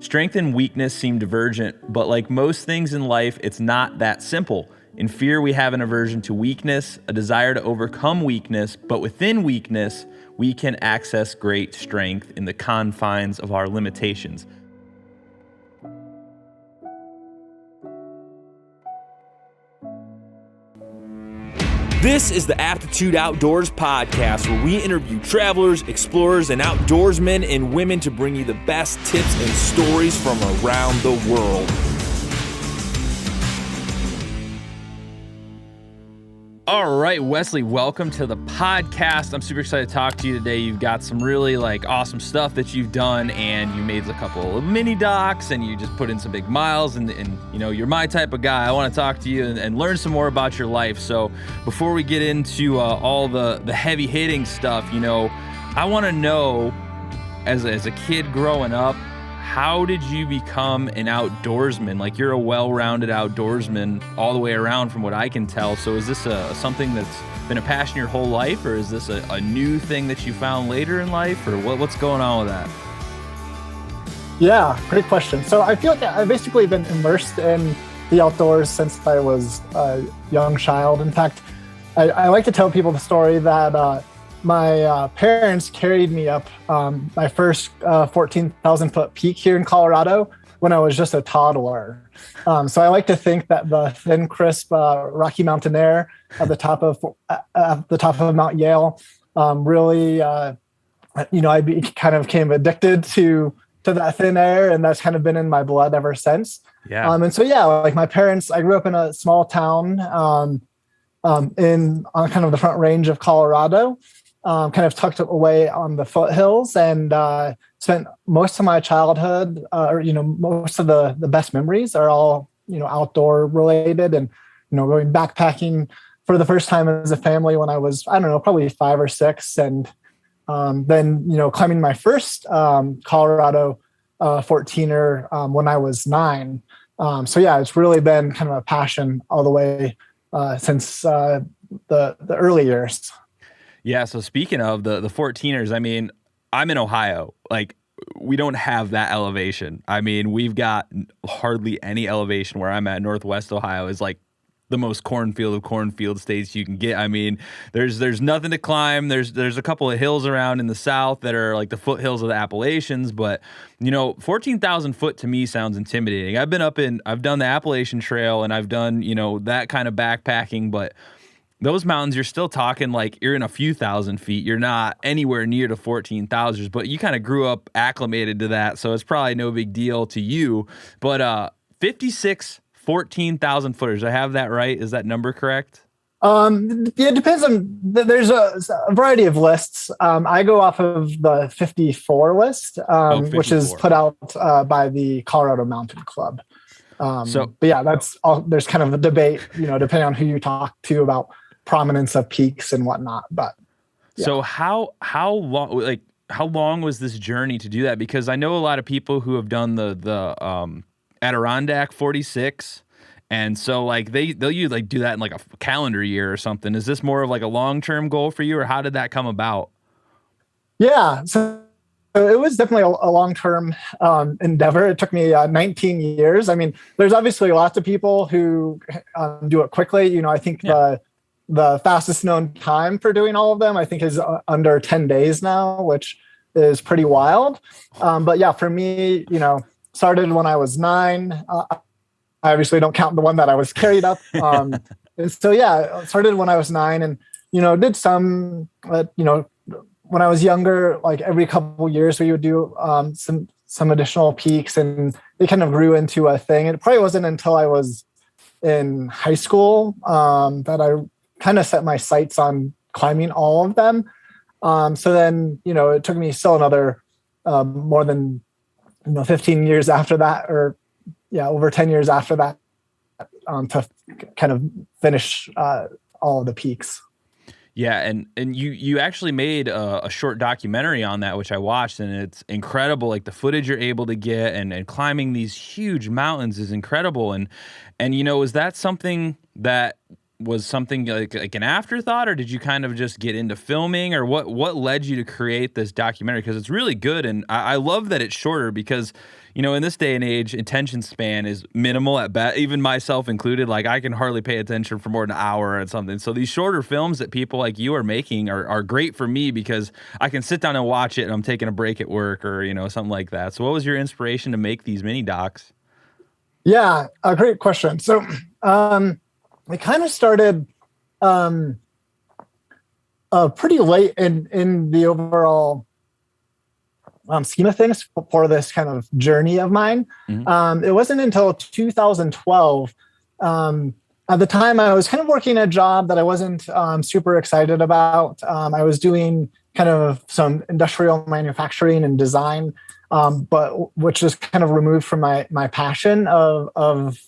Strength and weakness seem divergent, but like most things in life, it's not that simple. In fear, we have an aversion to weakness, a desire to overcome weakness, but within weakness, we can access great strength in the confines of our limitations. This is the Aptitude Outdoors podcast, where we interview travelers, explorers, and outdoorsmen and women to bring you the best tips and stories from around the world. All right, Wesley, welcome to the podcast. I'm super excited to talk to you today. You've got some really awesome stuff that you've done, and you made a couple of mini docs, and you just put in some big miles, and you know, you're my type of guy. I want to talk to you and learn some more about your life. So before we get into all the heavy hitting stuff, you know, I want to know, as a kid growing up, how did you become an outdoorsman? Like, you're a well-rounded outdoorsman all the way around from what I can tell. So is this something that's been a passion your whole life, or is this a new thing that you found later in life, or what's going on with that? Yeah, great question. So I feel like I've basically been immersed in the outdoors since I was a young child. In fact, I like to tell people the story that my parents carried me up my first 14,000 foot peak here in Colorado when I was just a toddler. So I like to think that the thin, crisp Rocky Mountain air at the top of Mount Yale really, I kind of became addicted to that thin air, and that's kind of been in my blood ever since. Yeah. And so like my parents, I grew up in a small town on kind of the Front Range of Colorado. Kind of tucked away on the foothills, and spent most of my childhood, most of the best memories are all, outdoor related, and, going backpacking for the first time as a family when I was, probably 5 or 6. And then, climbing my first Colorado 14er when I was 9. So yeah, it's really been kind of a passion all the way since the early years. Yeah, so speaking of the 14ers, I mean, I'm in Ohio. Like, we don't have that elevation. I mean, we've got hardly any elevation where I'm at. Northwest Ohio is like the most cornfield of cornfield states you can get. I mean, there's nothing to climb. There's a couple of hills around in the south that are like the foothills of the Appalachians, but 14,000 foot to me sounds intimidating. I've done the Appalachian Trail, and I've done, that kind of backpacking, but those mountains, you're still talking like you're in a few thousand feet. You're not anywhere near to 14,000s, but you kind of grew up acclimated to that, so it's probably no big deal to you. But 56 14,000 footers, I have that right? Is that number correct? It depends on. There's a variety of lists. I go off of the 54 list, 54. Which is put out by the Colorado Mountain Club. But yeah, that's all. There's kind of a debate, depending on who you talk to about prominence of peaks and whatnot. But yeah. So how long was this journey to do that? Because I know a lot of people who have done the Adirondack 46, and so they'll usually do that in like a calendar year or something. Is this more of like a long-term goal for you, or how did that come about? Yeah, so it was definitely a long-term endeavor. It took me 19 years. I mean, there's obviously lots of people who do it quickly. I think the fastest known time for doing all of them, I think, is under 10 days now, which is pretty wild. But yeah, for me, started when I was 9. I obviously don't count the one that I was carried up. And so yeah, started when I was 9, and did some, when I was younger, like every couple of years, we would do some additional peaks, and they kind of grew into a thing. It probably wasn't until I was in high school that I kind of set my sights on climbing all of them. So then, it took me still another more than 15 years after that, or over 10 years after that, to kind of finish all of the peaks. Yeah, and you actually made a short documentary on that, which I watched, and it's incredible. Like, the footage you're able to get, and climbing these huge mountains is incredible. And is that something that was something like an afterthought, or did you kind of just get into filming, or what led you to create this documentary? Because it's really good, and I love that it's shorter because, you know, in this day and age, attention span is minimal at best, even myself included. Like, I can hardly pay attention for more than an hour or something. So these shorter films that people like you are making are great for me because I can sit down and watch it and I'm taking a break at work or, you know, something like that. So what was your inspiration to make these mini docs? Yeah, a great question. So we kind of started pretty late in the overall scheme of things for this kind of journey of mine. Mm-hmm. It wasn't until 2012. At the time, I was kind of working a job that I wasn't super excited about. I was doing kind of some industrial manufacturing and design, but which is kind of removed from my passion of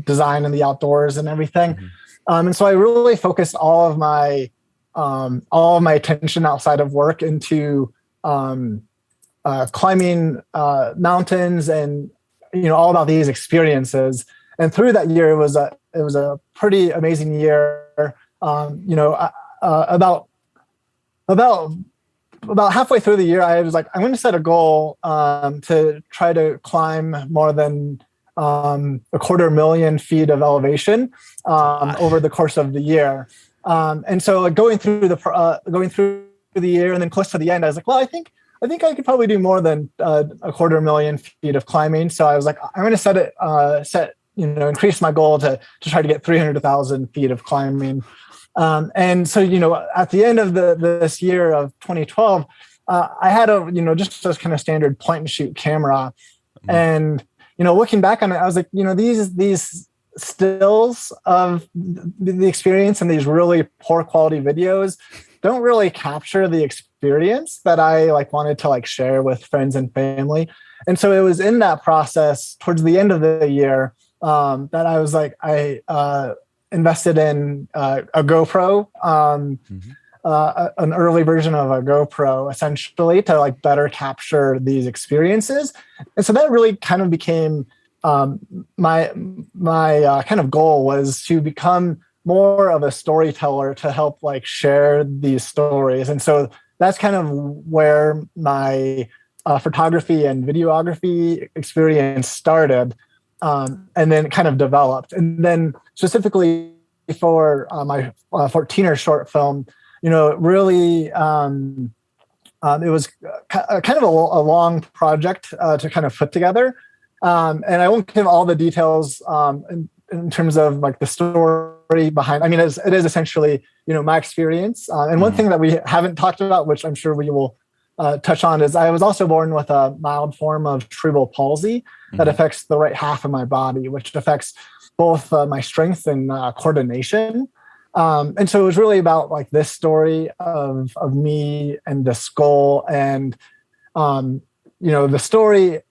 design and the outdoors and everything. Mm-hmm. And so I really focused all of my attention outside of work into climbing mountains and, you know, all about these experiences. And through that year, it was a pretty amazing year. You know, about halfway through the year, I was like, I'm going to set a goal to try to climb more than 250,000 feet of elevation over the course of the year. And so going through the year and then close to the end, I was like, well, I think I could probably do more than 250,000 feet of climbing. So I was like, I'm going to increase my goal to try to get 300,000 feet of climbing. And so, you know, at the end of this year of 2012, I had just a kind of standard point and shoot camera. Mm-hmm. And, you know, looking back on it, I was like, you know, these stills of the experience and these really poor quality videos don't really capture the experience that I wanted to share with friends and family. And so it was in that process towards the end of the year that I was like, I invested in a GoPro, an early version of a GoPro, essentially to better capture these experiences. And so that really kind of became my kind of goal, was to become more of a storyteller to help share these stories. And so that's kind of where my photography and videography experience started, and then kind of developed. And then specifically for my 14er short film, you know, it really, it was kind of a long project to kind of put together. And I won't give all the details in terms of the story behind. I mean, it is essentially, you know, my experience. And one thing that we haven't talked about, which I'm sure we will touch on, is I was also born with a mild form of cerebral palsy that affects the right half of my body, which affects both my strength and coordination. And so it was really about this story of me and this goal. And, you know, the story,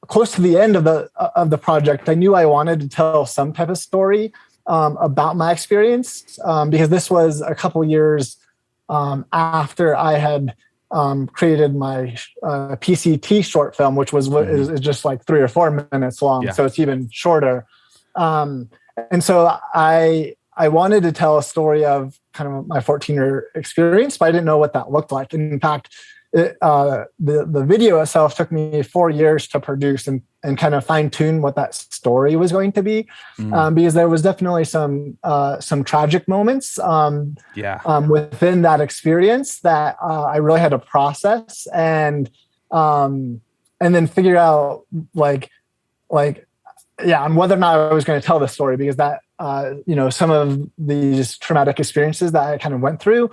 close to the end of the project, I knew I wanted to tell some type of story about my experience, because this was a couple years after I had created my PCT short film, which is just 3 or 4 minutes long. Yeah. So it's even shorter. And so I wanted to tell a story of kind of my 14er experience, but I didn't know what that looked like. In fact, the video itself took me 4 years to produce and kind of fine tune what that story was going to be, because there was definitely some tragic moments within that experience that I really had to process and then figure out on whether or not I was going to tell the story, because that you know, some of these traumatic experiences that I kind of went through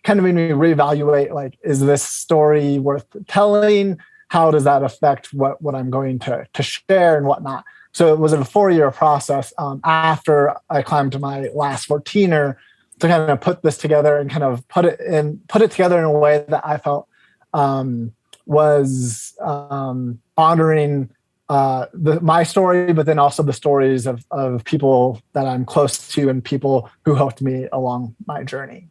kind of made me reevaluate, is this story worth telling? How does that affect what I'm going to share and whatnot? So it was a 4-year process after I climbed my last 14er to kind of put this together and kind of put it together in a way that I felt was honoring my story, but then also the stories of people that I'm close to and people who helped me along my journey.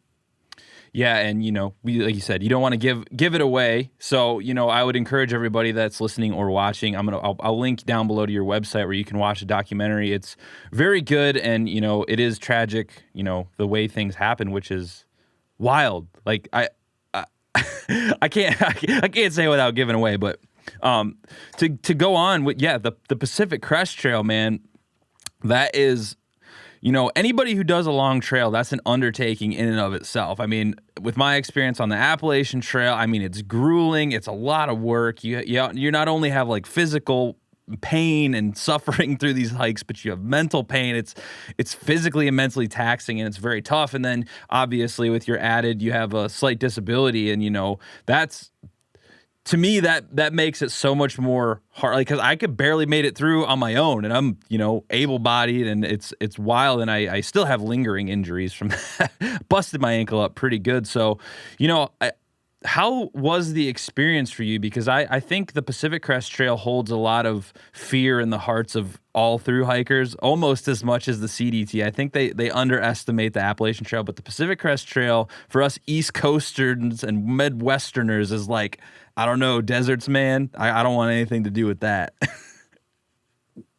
Yeah, and like you said, you don't want to give it away. So I would encourage everybody that's listening or watching. I'll link down below to your website where you can watch a documentary. It's very good, and it is tragic. The way things happen, which is wild. Like I can't say without giving away, but to go on with the Pacific Crest Trail, man, that is. Anybody who does a long trail, that's an undertaking in and of itself. I mean, with my experience on the Appalachian Trail, I mean, it's grueling. It's a lot of work. You not only have like physical pain and suffering through these hikes, but you have mental pain. It's physically and mentally taxing, and it's very tough. And then obviously with your added, you have a slight disability, and that's. To me, that makes it so much more hard. Like, because I could barely made it through on my own, and I'm able-bodied, and it's wild, and I still have lingering injuries from that. Busted my ankle up pretty good. So, how was the experience for you? Because I think the Pacific Crest Trail holds a lot of fear in the hearts of all thru-hikers, almost as much as the CDT. I think they underestimate the Appalachian Trail, but the Pacific Crest Trail for us East Coasters and Midwesterners is like, I don't know, deserts, man. I don't want anything to do with that.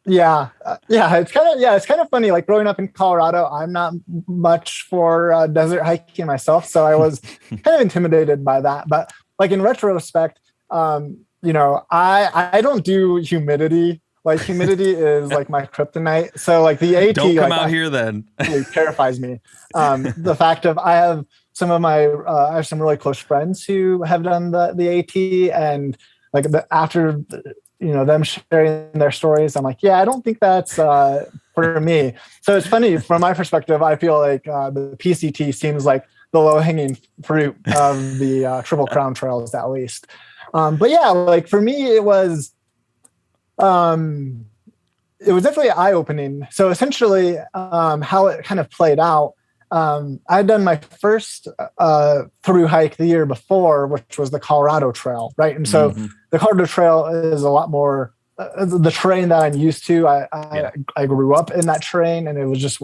Yeah. It's kind of funny. Like growing up in Colorado, I'm not much for desert hiking myself, so I was kind of intimidated by that. But like in retrospect, I don't do humidity. Like humidity is like my kryptonite. So like the AT don't come out here then. Really terrifies me. The fact of I have some really close friends who have done the AT, and like after them sharing their stories, I'm like, yeah, I don't think that's for me. So it's funny from my perspective. I feel like the PCT seems like the low hanging fruit of the Triple Crown trails, at least. But yeah, like for me, it was definitely eye opening. So essentially, how it kind of played out. I'd done my first through hike the year before, which was the Colorado Trail, right? And so the Colorado Trail is a lot more the terrain that I'm used to. I grew up in that terrain, and it was just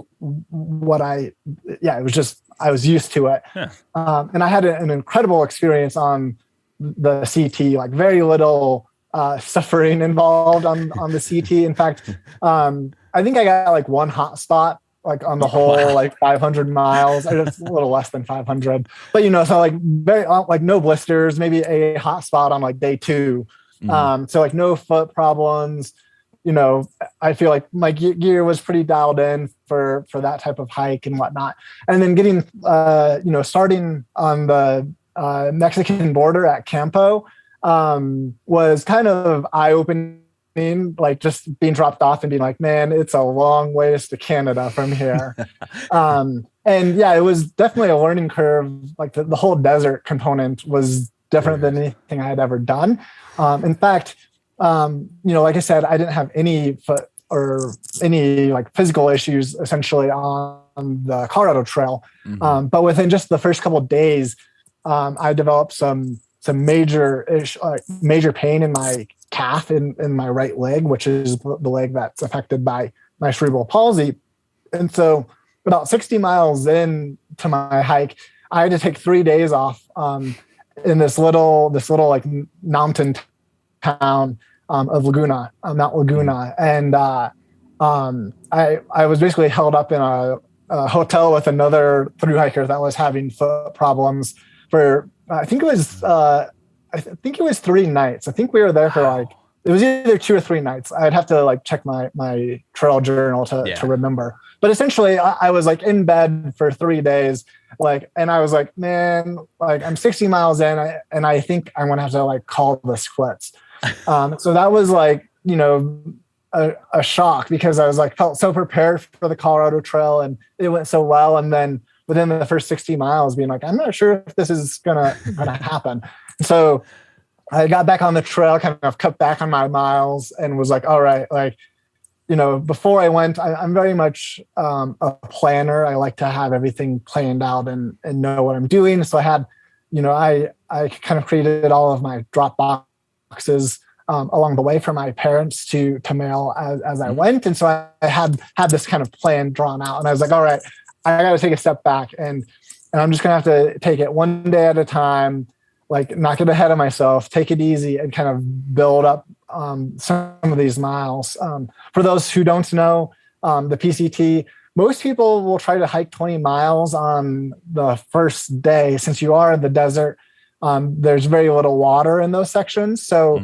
I was used to it. Yeah. And I had an incredible experience on the CT, like very little suffering involved on the CT. In fact, I think I got like one hot spot like on the whole, like 500 miles. It's a little less than 500, but so like very like no blisters, maybe a hot spot on like day 2. So like no foot problems. I feel like my gear was pretty dialed in for that type of hike and whatnot. And then getting, starting on the Mexican border at Campo was kind of eye-opening. Like just being dropped off and being like, man, it's a long ways to Canada from here. And yeah, it was definitely a learning curve. Like the whole desert component was different than anything I had ever done. In fact, like I said, I didn't have any foot or any like physical issues essentially on the Colorado Trail. But within just the first couple of days, I developed some major pain in my calf in my right leg, which is the leg that's affected by my cerebral palsy. And so about 60 miles in to my hike, I had to take 3 days off in this little like mountain town of Laguna, Mount Laguna. And I was basically held up in a hotel with another thru-hiker that was having foot problems for I think it was 3 nights. I think we were there for like, it was either 2 or 3 nights. I'd have to like check my trail journal to remember. But essentially I was like in bed for 3 days, like, and I was like, man, like I'm 60 miles in and I think I'm going to have to like call this quits. So that was like, a shock because I was like, felt so prepared for the Colorado Trail and it went so well. And then within the first 60 miles being like, I'm not sure if this is gonna happen. So I got back on the trail, kind of cut back on my miles and was like, all right, like, before I went, I'm very much a planner. I like to have everything planned out and know what I'm doing. So I had, I kind of created all of my drop boxes along the way for my parents to mail as I went. And so I had this kind of plan drawn out and I was like, all right, I got to take a step back. And and I'm just gonna have to take it one day at a time, like not get ahead of myself, take it easy, and kind of build up some of these miles. For those who don't know, the PCT, most people will try to hike 20 miles on the first day. Since you are in the desert, there's very little water in those sections. So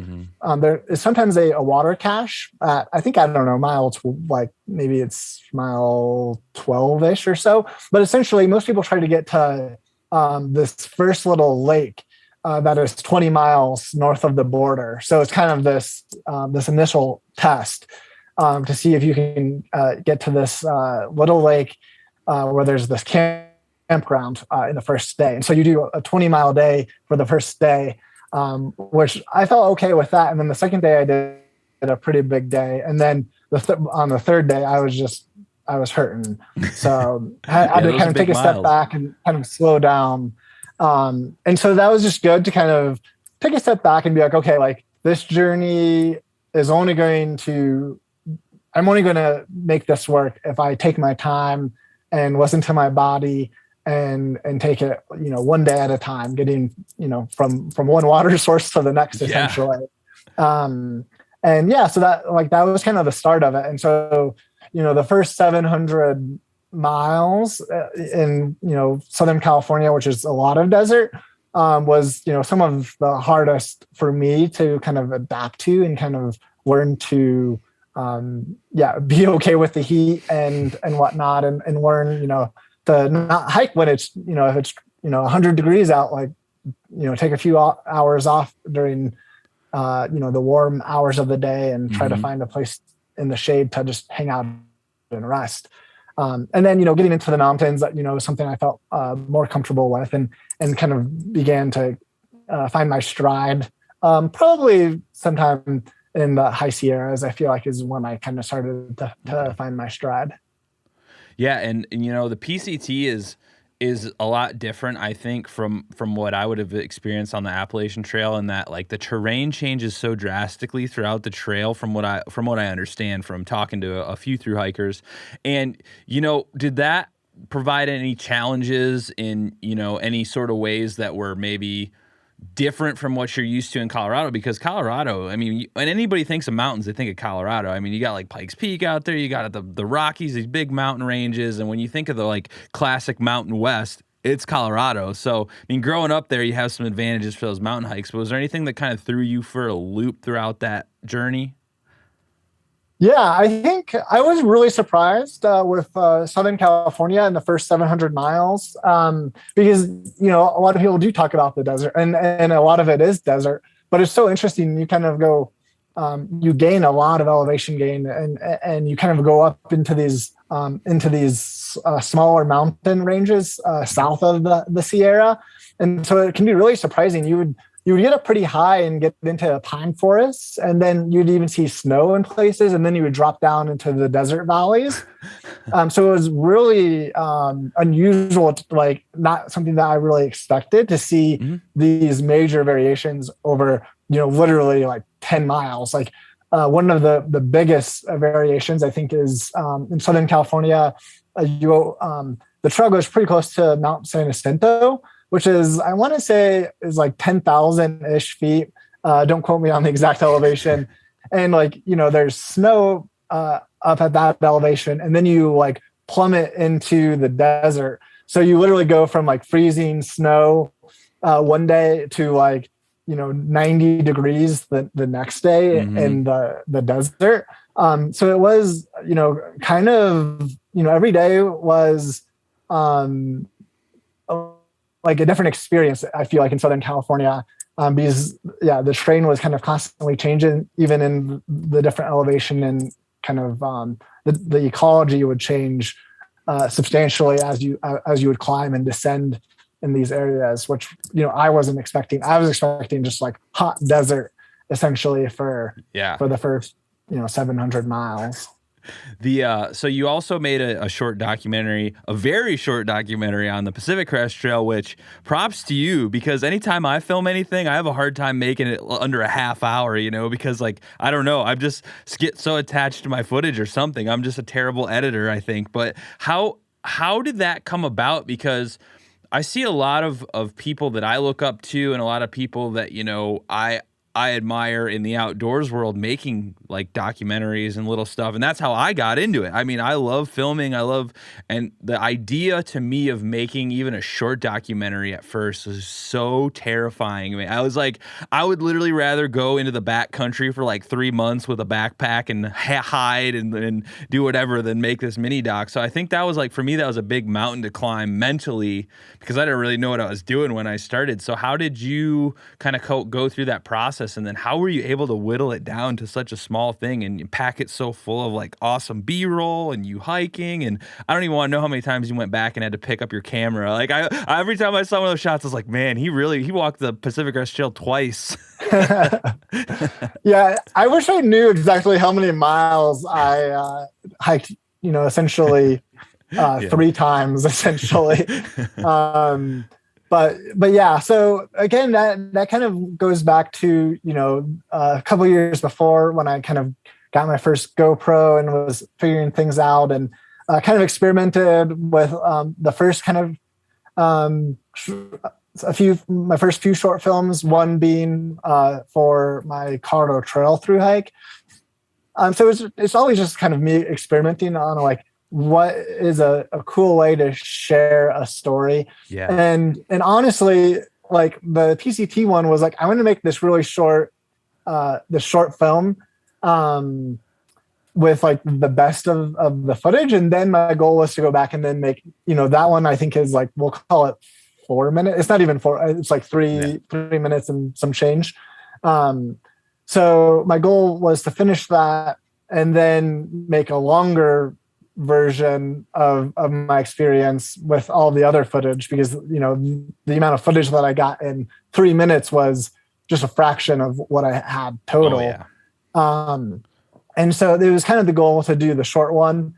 there is sometimes a water cache at, I think, I don't know, like maybe it's mile 12-ish or so. But essentially, most people try to get to this first little lake that is 20 miles north of the border. So it's kind of this initial test to see if you can get to this little lake where there's this campground in the first day. And so you do a 20-mile day for the first day, which I felt okay with that. And then the second day I did a pretty big day. And then on the third day, I was hurting. So I had to kind of take a step back and kind of slow down. And so that was just good to kind of take a step back and be like, okay, like this journey is I'm only going to make this work if I take my time and listen to my body and take it, one day at a time, getting, from one water source to the next, essentially. So that was kind of the start of it. And so, the first 700 miles in Southern California, which is a lot of desert, was some of the hardest for me to kind of adapt to and kind of learn to be okay with the heat and whatnot, and learn to not hike when it's if it's 100 degrees out, like take a few hours off during the warm hours of the day and try to find a place in the shade to just hang out and rest. And then, getting into the mountains, something I felt more comfortable with, and kind of began to find my stride. Probably sometime in the high Sierras, I feel like, is when I kind of started to find my stride. Yeah, and the PCT is a lot different, I think, from what I would have experienced on the Appalachian Trail, in that like the terrain changes so drastically throughout the trail from what I understand from talking to a few thru-hikers. And did that provide any challenges in any sort of ways that were maybe different from what you're used to in Colorado? Because Colorado, I mean, when anybody thinks of mountains, they think of Colorado. I mean, you got like Pikes Peak out there, you got the Rockies, these big mountain ranges, and when you think of the like classic Mountain West, it's Colorado. So, I mean, growing up there, you have some advantages for those mountain hikes. But was there anything that kind of threw you for a loop throughout that journey? Yeah, I think I was really surprised with Southern California in the first 700 miles because, a lot of people do talk about the desert, and a lot of it is desert, but it's so interesting. You kind of go, you gain a lot of elevation gain, and you kind of go up into these smaller mountain ranges south of the Sierra. And so it can be really surprising. You would get up pretty high and get into pine forests, and then you'd even see snow in places, and then you would drop down into the desert valleys. So it was really unusual, like not something that I really expected to see these major variations over, literally like 10 miles. Like one of the biggest variations, I think, is in Southern California. The trail goes pretty close to Mount San Jacinto, which is, I want to say, is like 10,000-ish feet. Don't quote me on the exact elevation. And there's snow up at that elevation, and then you like plummet into the desert. So you literally go from like freezing snow one day to 90 degrees the next day in the desert. So it was, kind of, every day was like a different experience, I feel like, in Southern California, because the terrain was kind of constantly changing, even in the different elevation, and kind of the ecology would change substantially as you would climb and descend in these areas, which I wasn't expecting. I was expecting just like hot desert essentially for the first 700 miles. So you also made a short documentary, a very short documentary on the Pacific Crest Trail, which props to you, because anytime I film anything, I have a hard time making it under a half hour, because like, I don't know, I'm just get so attached to my footage or something. I'm just a terrible editor, I think. But how did that come about? Because I see a lot of people that I look up to, and a lot of people that, you know, I admire in the outdoors world making like documentaries and little stuff. And that's how I got into it. I mean, I love filming. And the idea to me of making even a short documentary at first was so terrifying. I mean, I was like, I would literally rather go into the backcountry for like 3 months with a backpack and hide and do whatever than make this mini doc. So I think that was like, for me, that was a big mountain to climb mentally because I didn't really know what I was doing when I started. So how did you kind of go through that process? And then how were you able to whittle it down to such a small thing and you pack it so full of like awesome B-roll and you hiking? And I don't even want to know how many times you went back and had to pick up your camera. Like every time I saw one of those shots, I was like, man, he walked the Pacific Crest Trail twice. Yeah, I wish I knew exactly how many miles I hiked, you know, essentially 3 times essentially. But yeah, so again, that kind of goes back to, you know, a couple of years before when I kind of got my first GoPro and was figuring things out and kind of experimented with the first kind of my first few short films, one being for my Colorado Trail through hike. So it's always just kind of me experimenting on like, what is a cool way to share a story. Yeah. And honestly, like the PCT one was like, I want to make this really short, the short film with like the best of the footage. And then my goal was to go back and then make, you know, that one I think is like, we'll call it 4 minutes. It's not even 4, it's like 3 minutes and some change. So my goal was to finish that and then make a longer version of my experience with all the other footage, because, you know, the amount of footage that I got in 3 minutes was just a fraction of what I had total. Oh, yeah. And so it was kind of the goal to do the short one,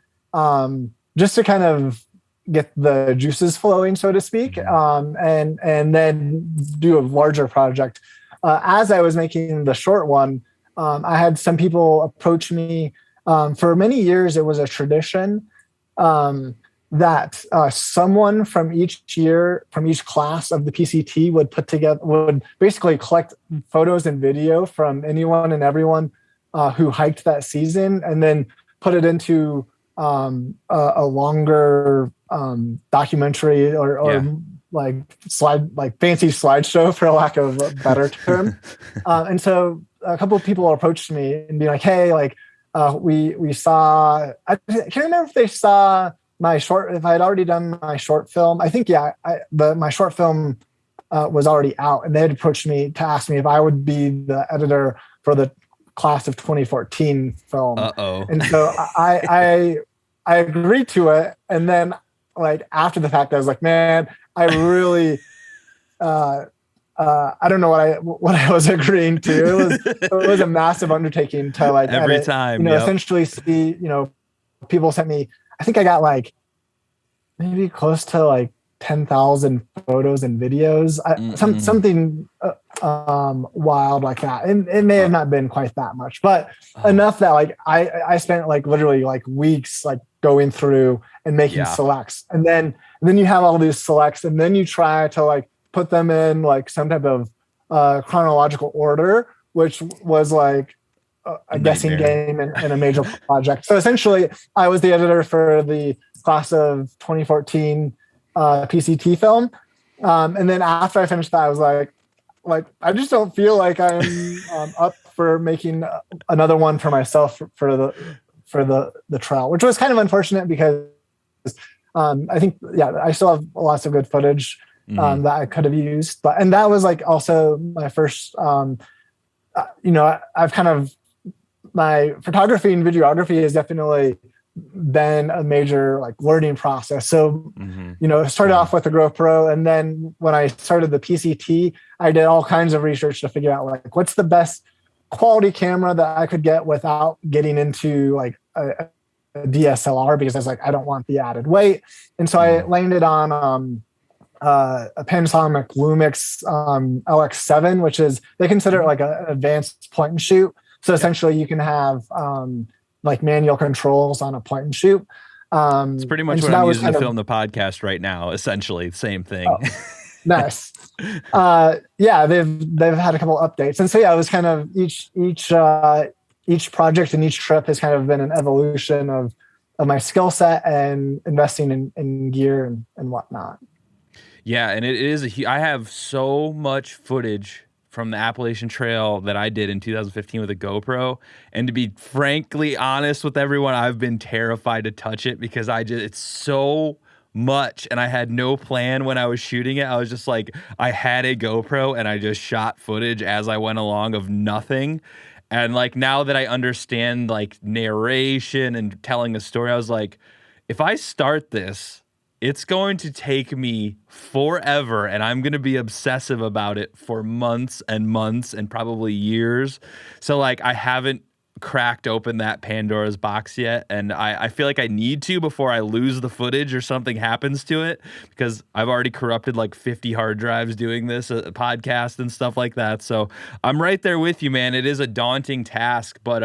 just to kind of get the juices flowing, so to speak, and then do a larger project. As I was making the short one, I had some people approach me. For many years, it was a tradition that someone from each class of the PCT would basically collect photos and video from anyone and everyone who hiked that season, and then put it into a longer documentary or like fancy slideshow, for lack of a better term. And so a couple of people approached me and be like, hey, like, we saw, I can't remember if they saw my short, if I had already done my short film. I think, my short film was already out, and they had approached me to ask me if I would be the editor for the class of 2014 film. And so I agreed to it. And then like after the fact, I was like, man, I really, I don't know what I was agreeing to. It was a massive undertaking to like every edit, time, you know, essentially see, you know, people sent me, I think I got like maybe close to like 10,000 photos and videos, something wild like that. And it may have not been quite that much, but enough that like I spent like literally like weeks like going through and making selects, and then you have all these selects, and then you try to like put them in like some type of chronological order, which was like a guessing game and a major project. So essentially, I was the editor for the class of 2014 PCT film. And then after I finished that, I was like, I just don't feel like I'm up for making another one for myself for the trial, which was kind of unfortunate because I think, I still have lots of good footage that I could have used, and that was like also my first, I've kind of, my photography and videography has definitely been a major like learning process. So, it started off with the GoPro, and then when I started the PCT, I did all kinds of research to figure out like what's the best quality camera that I could get without getting into like a DSLR, because I was like, I don't want the added weight. And so I landed on a Panasonic Lumix LX7, which is, they consider it like an advanced point and shoot. So essentially you can have like manual controls on a point and shoot. It's pretty much and so what that I'm was using to kind of film the podcast right now. Essentially, same thing. oh, nice. Yeah, they've had a couple updates, and so yeah, it was kind of each project and each trip has kind of been an evolution of my skill set and investing in gear and whatnot. Yeah, and it is I have so much footage from the Appalachian Trail that I did in 2015 with a GoPro, and to be frankly honest with everyone, I've been terrified to touch it because it's so much, and I had no plan when I was shooting it. I was just like, I had a GoPro and I just shot footage as I went along of nothing. And like now that I understand like narration and telling a story, I was like, if I start this, it's going to take me forever and I'm going to be obsessive about it for months and months and probably years. So like I haven't cracked open that Pandora's box yet, and I feel like I need to before I lose the footage or something happens to it, because I've already corrupted like 50 hard drives doing this podcast and stuff like that. So I'm right there with you, man. It is a daunting task, but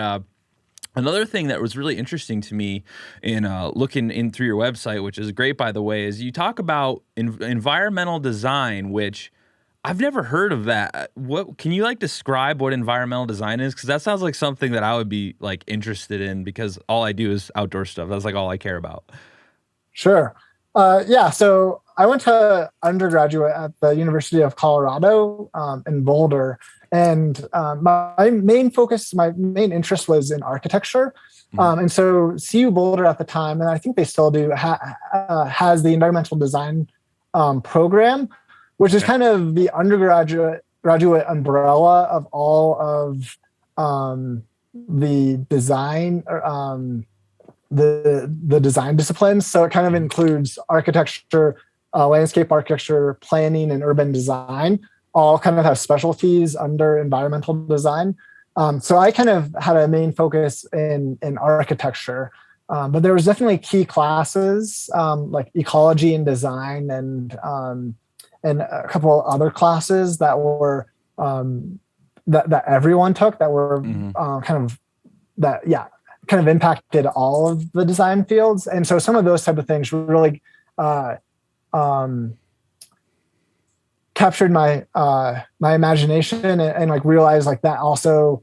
another thing that was really interesting to me in looking in through your website, which is great by the way, is you talk about environmental design, which I've never heard of that. What can you like describe what environmental design is? Because that sounds like something that I would be like interested in, because all I do is outdoor stuff. That's like all I care about. Sure. Yeah. So I went to undergraduate at the University of Colorado in Boulder, and my main interest was in architecture. And so CU Boulder at the time, and I think they still do, has the environmental design program, which is kind of the graduate umbrella of all of the design, the design disciplines. So it kind of includes architecture, landscape architecture, planning, and urban design. All kind of have specialties under environmental design. So I kind of had a main focus in architecture, but there was definitely key classes like ecology and design, and a couple of other classes that were that everyone took that were kind of impacted all of the design fields. And so some of those type of things really captured my my imagination, and like realized like that also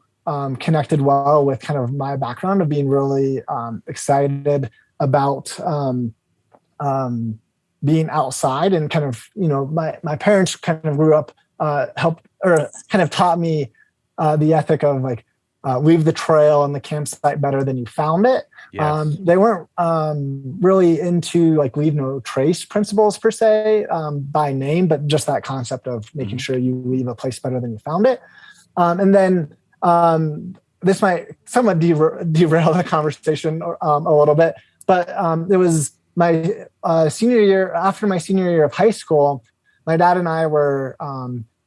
connected well with kind of my background of being really excited about being outside, and kind of, you know, my parents kind of grew up, kind of taught me the ethic of like, leave the trail and the campsite better than you found it. Yes. They weren't really into like leave no trace principles per se by name, but just that concept of making sure you leave a place better than you found it. And then this might somewhat derail the conversation a little bit, but it was my senior year. After my senior year of high school, my dad and I were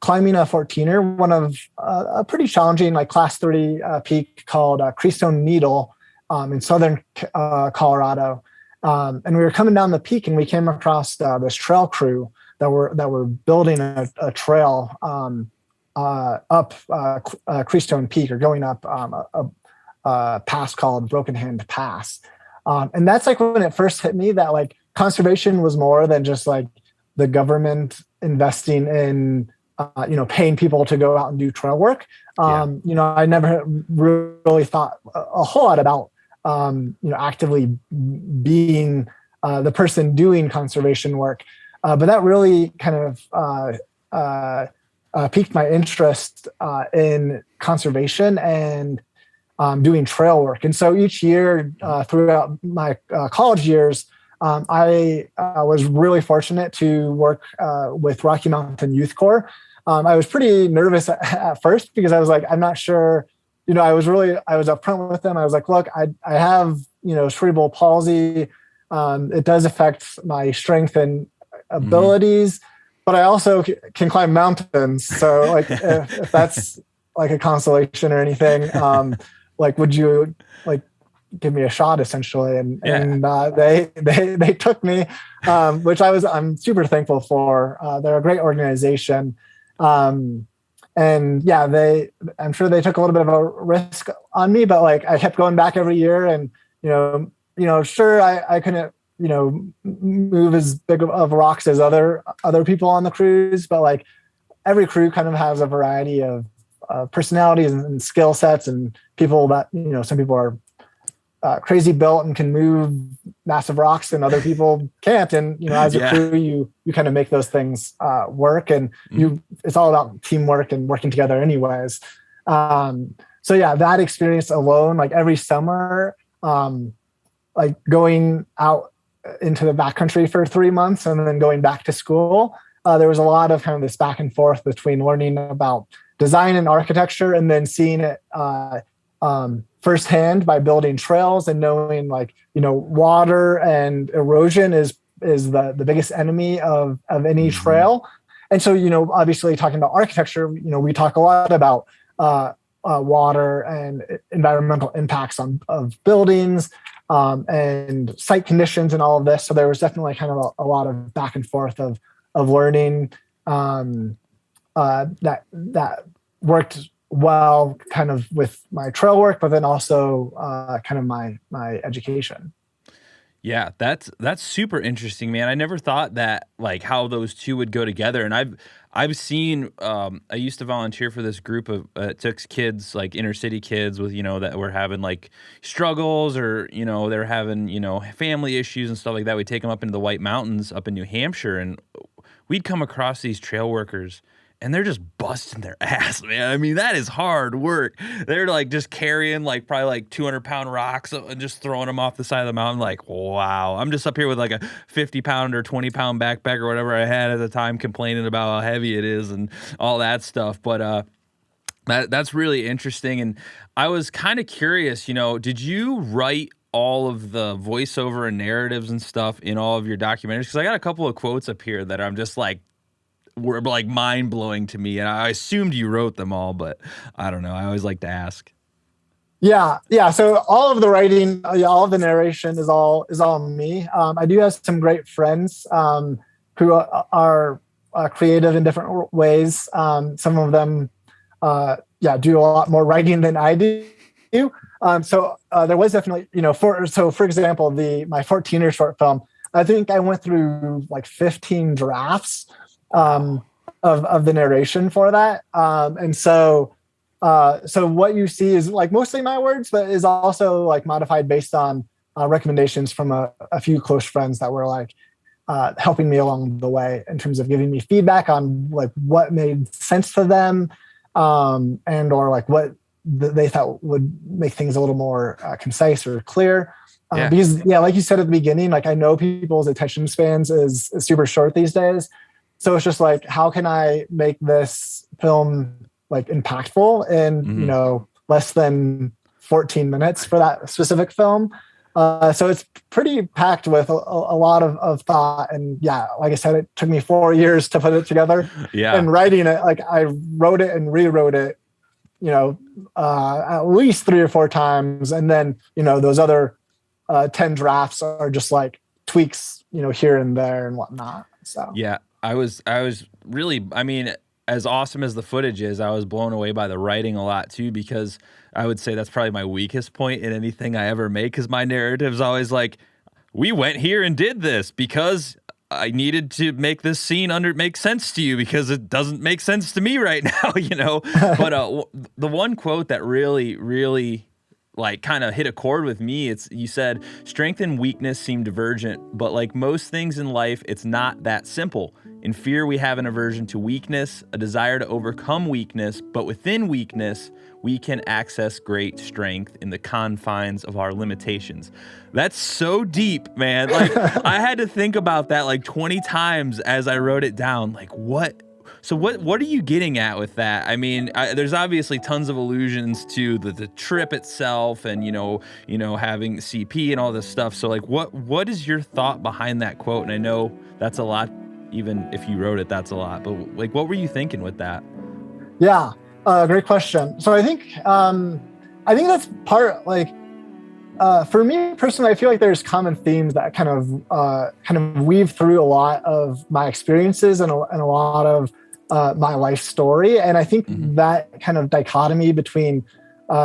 climbing a 14er, one of a pretty challenging like class 30 peak called Creestone Needle in southern Colorado. And we were coming down the peak, and we came across this trail crew that were building a trail up Creestone Peak, or going up a pass called Broken Hand Pass. And that's like when it first hit me that like conservation was more than just like the government investing in paying people to go out and do trail work. I never really thought a whole lot about actively being the person doing conservation work, but that really kind of piqued my interest in conservation and doing trail work. And so each year throughout my college years, I was really fortunate to work with Rocky Mountain Youth Corps. I was pretty nervous at first because I was like, I'm not sure, I was upfront with them. I was like, look, I have, cerebral palsy. It does affect my strength and abilities, but I also can climb mountains. So like, if that's like a consolation or anything, like, would you like give me a shot essentially? And they took me, which I'm super thankful for. They're a great organization. I'm sure they took a little bit of a risk on me, but like I kept going back every year, and sure, I couldn't, move as big of rocks as other people on the cruise, but like every crew kind of has a variety of personalities and skill sets, and people that, some people are crazy built and can move massive rocks, and other people can't. And as a crew, you kind of make those things work, and it's all about teamwork and working together, anyways. So yeah, that experience alone, like every summer, like going out into the backcountry for 3 months and then going back to school, there was a lot of kind of this back and forth between learning about design and architecture, and then seeing it firsthand by building trails and knowing, like, water and erosion is the biggest enemy of any trail. And so, obviously talking about architecture, we talk a lot about water and environmental impacts of buildings, and site conditions and all of this. So there was definitely kind of a lot of back and forth of learning that worked well kind of with my trail work, but then also kind of my education. Yeah, that's super interesting, man. I never thought that, like, how those two would go together. And I've seen, I used to volunteer for this group of, it took kids, like inner city kids with, that were having like struggles, or, they're having, family issues and stuff like that. We'd take them up into the White Mountains up in New Hampshire, and we'd come across these trail workers, and they're just busting their ass, man. I mean, that is hard work. They're like just carrying like probably like 200-pound rocks and just throwing them off the side of the mountain. Like, wow. I'm just up here with like a 50-pound or 20-pound backpack or whatever I had at the time, complaining about how heavy it is and all that stuff. But that's really interesting. And I was kind of curious, did you write all of the voiceover and narratives and stuff in all of your documentaries? Because I got a couple of quotes up here that I'm just like, were like mind-blowing to me, and I assumed you wrote them all, but I don't know. I always like to ask. Yeah. So all of the writing, all of the narration is all me. I do have some great friends who are creative in different ways. Some of them, do a lot more writing than I do. So there was definitely, for example, my 14er short film, I think I went through like 15 drafts of the narration for that. And so what you see is like mostly my words, but is also like modified based on recommendations from a few close friends that were like helping me along the way in terms of giving me feedback on like what made sense to them, and or like what they thought would make things a little more concise or clear. Because like you said at the beginning, like I know people's attention spans is super short these days. So it's just like, how can I make this film like impactful in, less than 14 minutes for that specific film? So it's pretty packed with a lot of thought. And like I said, it took me 4 years to put it together. And writing it, like I wrote it and rewrote it, at least 3 or 4 times. And then, those other 10 drafts are just like tweaks, here and there and whatnot. So I was really, I mean, as awesome as the footage is, I was blown away by the writing a lot too, because I would say that's probably my weakest point in anything I ever make, because my narrative's always like, we went here and did this because I needed to make this scene make sense to you, because it doesn't make sense to me right now, But the one quote that really, really like kind of hit a chord with me, you said, strength and weakness seem divergent, but like most things in life, it's not that simple. In fear, we have an aversion to weakness, a desire to overcome weakness, but within weakness, we can access great strength in the confines of our limitations. That's so deep, man. Like I had to think about that like 20 times as I wrote it down. Like what are you getting at with that? I mean, there's obviously tons of allusions to the trip itself and, having CP and all this stuff. So like what is your thought behind that quote? And I know that's a lot. Even if you wrote it, that's a lot. But like, what were you thinking with that? Yeah, great question. So I think that's part, like, for me personally, I feel like there's common themes that kind of weave through a lot of my experiences and a lot of my life story. And I think that kind of dichotomy between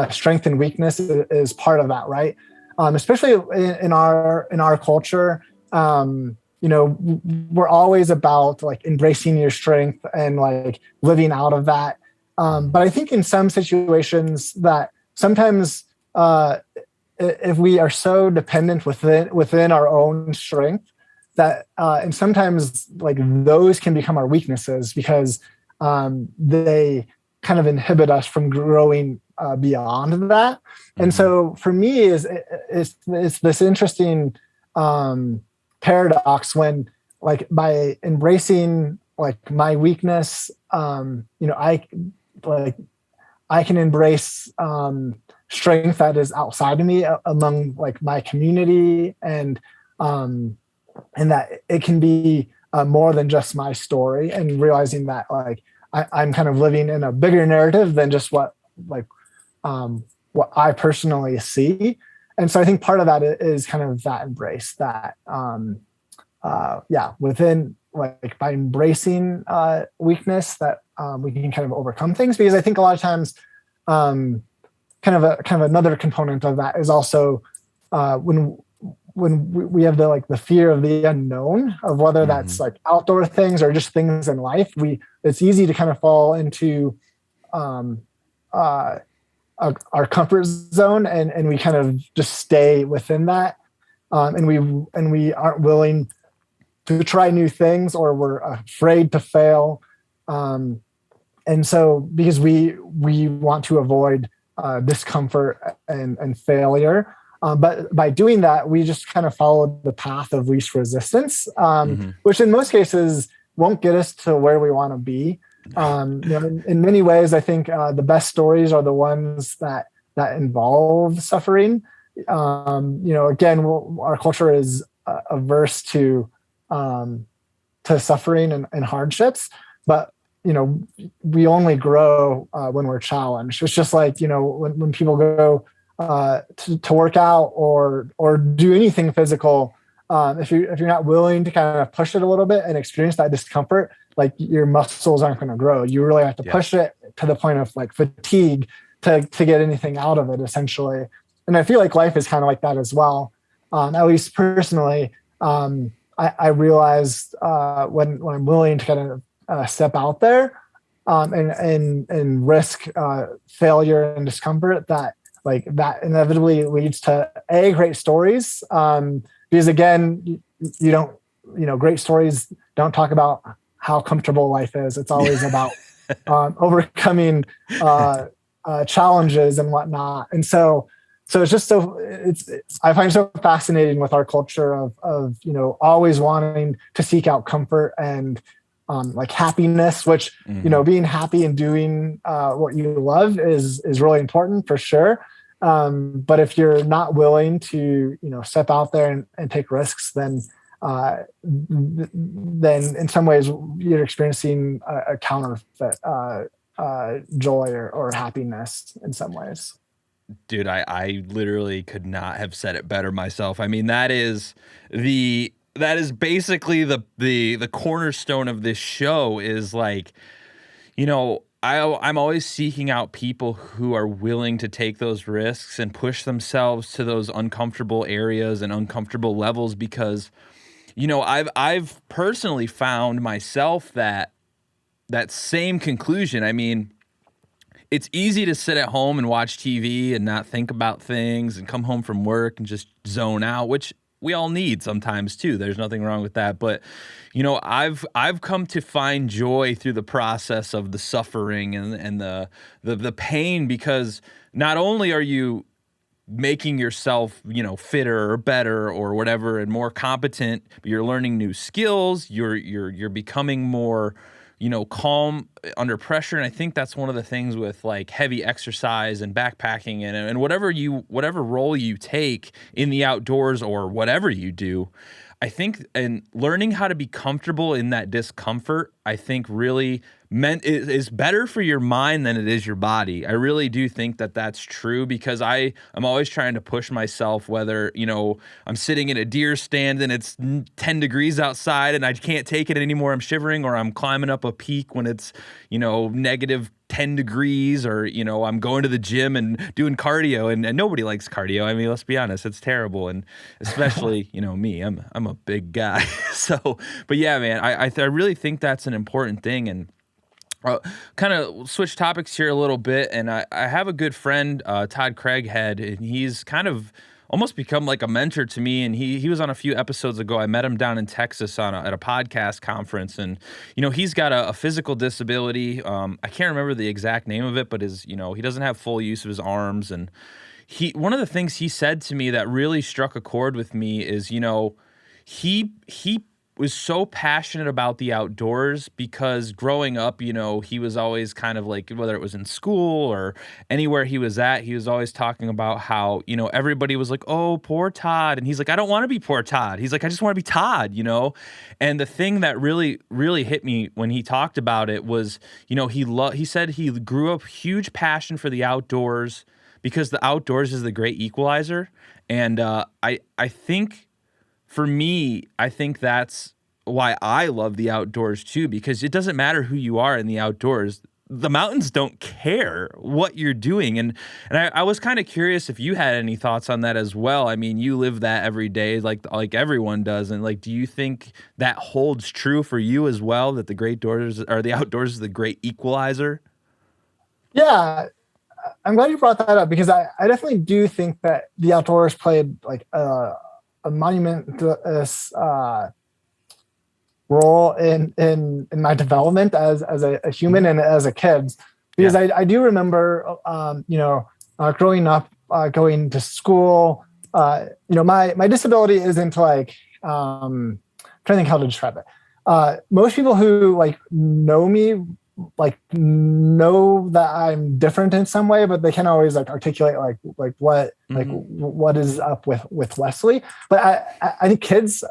strength and weakness is part of that, right? especially in our culture. We're always about like embracing your strength and like living out of that. But I think in some situations that sometimes if we are so dependent within our own strength that and sometimes like those can become our weaknesses because they kind of inhibit us from growing beyond that. And so for me it's this interesting paradox when like by embracing like my weakness, I can embrace strength that is outside of me among like my community, and that it can be more than just my story, and realizing that like I'm kind of living in a bigger narrative than just what I personally see. And so I think part of that is kind of that embrace that within like by embracing weakness that we can kind of overcome things, because I think a lot of times kind of another component of that is also when we have the fear of the unknown, of whether that's like outdoor things or just things in life. It's easy to kind of fall into our comfort zone, and we kind of just stay within that, and we aren't willing to try new things, or we're afraid to fail, and so because we want to avoid discomfort and failure. But by doing that, we just kind of follow the path of least resistance, which in most cases won't get us to where we want to be. In many ways, I think the best stories are the ones that involve suffering. Again, our culture is averse to suffering and hardships, but we only grow when we're challenged. It's just like when people go to work out or do anything physical, if you're not willing to kind of push it a little bit and experience that discomfort, like your muscles aren't going to grow. You really have to push it to the point of like fatigue to get anything out of it, essentially. And I feel like life is kind of like that as well. At least personally, I realized when I'm willing to kind of step out there and risk failure and discomfort, that like that inevitably leads to great stories, because again, great stories don't talk about how comfortable life is. It's always about overcoming challenges and whatnot. And so it's just I find it so fascinating with our culture of always wanting to seek out comfort and like happiness, which being happy and doing what you love is really important for sure. But if you're not willing to step out there and take risks, then in some ways you're experiencing a counterfeit joy or happiness in some ways. Dude, I literally could not have said it better myself. I mean, that is basically the cornerstone of this show, is like, I'm always seeking out people who are willing to take those risks and push themselves to those uncomfortable areas and uncomfortable levels, because I've personally found myself that same conclusion. I mean, it's easy to sit at home and watch TV and not think about things and come home from work and just zone out, which we all need sometimes too. There's nothing wrong with that. But, I've come to find joy through the process of the suffering and the pain, because not only are you making yourself, fitter or better or whatever and more competent, but you're learning new skills. You're becoming more, calm under pressure. And I think that's one of the things with like heavy exercise and backpacking and whatever role you take in the outdoors or whatever you do, I think, and learning how to be comfortable in that discomfort, I think really is better for your mind than it is your body. I really do think that that's true, because I'm always trying to push myself, whether, I'm sitting in a deer stand and it's 10 degrees outside and I can't take it anymore, I'm shivering, or I'm climbing up a peak when it's, negative 10 degrees, or, you know, I'm going to the gym and doing cardio, and nobody likes cardio. I mean, let's be honest, it's terrible. And especially, you know, me, I'm a big guy. So, but yeah, man, I really think that's an important thing. And kind of switch topics here a little bit. And I have a good friend, Todd Craighead, and he's kind of almost become like a mentor to me. And he was on a few episodes ago. I met him down in Texas at a podcast conference. And, you know, he's got a physical disability. I can't remember the exact name of it, but he doesn't have full use of his arms. And one of the things he said to me that really struck a chord with me is, you know, he was so passionate about the outdoors because growing up, you know, he was always kind of like, whether it was in school or anywhere he was at, he was always talking about how, you know, everybody was like, oh, poor Todd. And he's like, I don't want to be poor Todd. He's like, I just want to be Todd, you know? And the thing that really, really hit me when he talked about it was, you know, he said he grew up huge passion for the outdoors because the outdoors is the great equalizer. And I think, for me, I think that's why I love the outdoors too, because it doesn't matter who you are in the outdoors. The mountains don't care what you're doing. And I was kind of curious if you had any thoughts on that as well. I mean, you live that every day like everyone does. And like, do you think that holds true for you as well, that the outdoors is the great equalizer? Yeah, I'm glad you brought that up, because I definitely do think that the outdoors played like a monumentous role in my development as a human and as a kid, because I do remember growing up, going to school. My disability isn't like I'm trying to think how to describe it. Most people who like know me know that I'm different in some way, but they can't always like articulate what is up with Wesley. But I think kids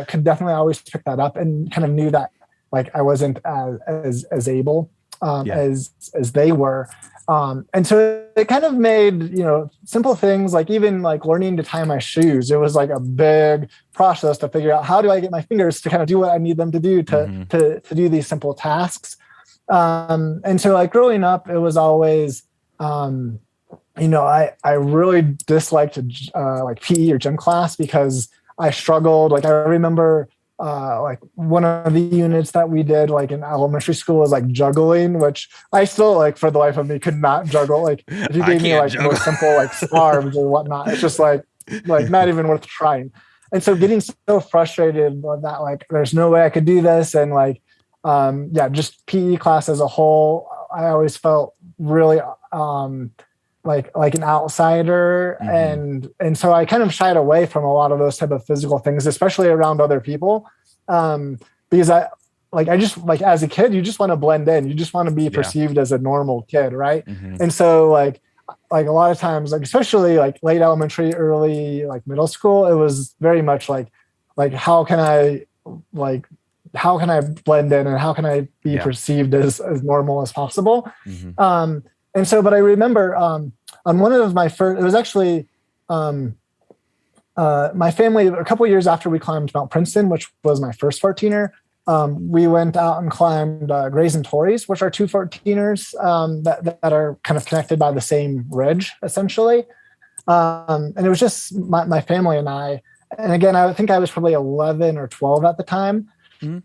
could definitely always pick that up and kind of knew that like I wasn't as able as they were. And so it kind of made, you know, simple things like even like learning to tie my shoes. It was like a big process to figure out, how do I get my fingers to kind of do what I need them to do to do these simple tasks. And so like growing up, it was always, I really disliked like PE or gym class because I struggled. Like I remember like one of the units that we did like in elementary school was like juggling, which I still like for the life of me could not juggle. Like if you gave me like more simple like scarves or whatnot, it's just like not even worth trying. And so getting so frustrated that like there's no way I could do this, and like just PE class as a whole, I always felt really like an outsider. And so I kind of shied away from a lot of those type of physical things, especially around other people. Because I just like as a kid, you just want to blend in. You just want to be perceived as a normal kid. Right. And so like a lot of times, like, especially like late elementary, early, like middle school, it was very much like how can I blend in and how can I be perceived as normal as possible? And so, but I remember on one of my first, it was actually my family, a couple of years after we climbed Mount Princeton, which was my first 14er, we went out and climbed Grays and Torreys, which are two 14ers that are kind of connected by the same ridge, essentially. And it was just my family and I. And again, I think I was probably 11 or 12 at the time. And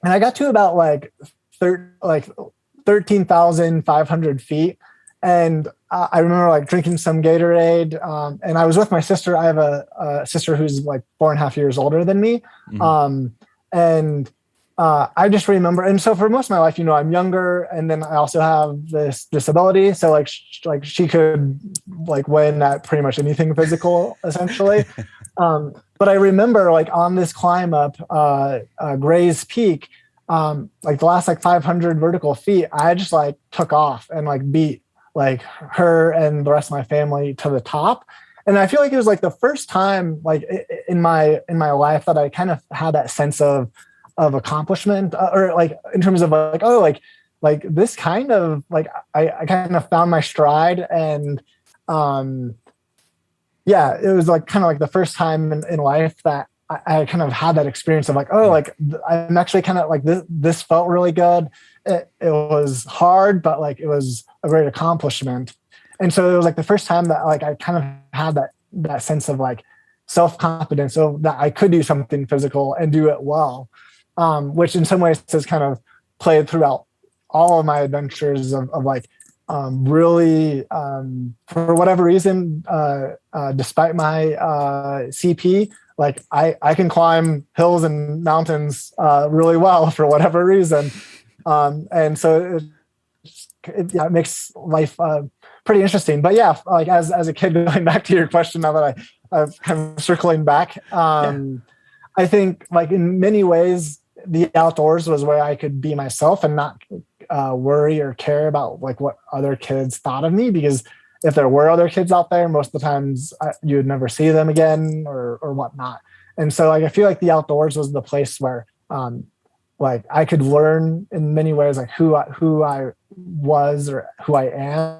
I got to about like 13,500 feet. And I remember like drinking some Gatorade. And I was with my sister. I have a sister who's like 4.5 years older than me. I just remember, and so for most of my life, you know, I'm younger, and then I also have this disability. So like she could like win at pretty much anything physical, essentially. But I remember like on this climb up Gray's Peak, like the last like 500 vertical feet, I just like took off and like beat like her and the rest of my family to the top. And I feel like it was like the first time like in my life that I kind of had that sense of accomplishment, or like in terms of like, oh, like this kind of like I kind of found my stride. And it was like kind of like the first time in life that I kind of had that experience of like, oh, like I'm actually kind of like this felt really good. It was hard, but like it was a great accomplishment. And so it was like the first time that like I kind of had that sense of like self-confidence, so that I could do something physical and do it well, which in some ways has kind of played throughout all of my adventures of like really, for whatever reason, despite my CP, like I can climb hills and mountains really well for whatever reason. And so it makes life pretty interesting. But yeah, like as a kid, going back to your question, now that I'm kind of circling back, I think like in many ways, the outdoors was where I could be myself and not worry or care about like what other kids thought of me, because if there were other kids out there, most of the times you would never see them again or whatnot. And so like I feel like the outdoors was the place where like I could learn in many ways like who I was or who I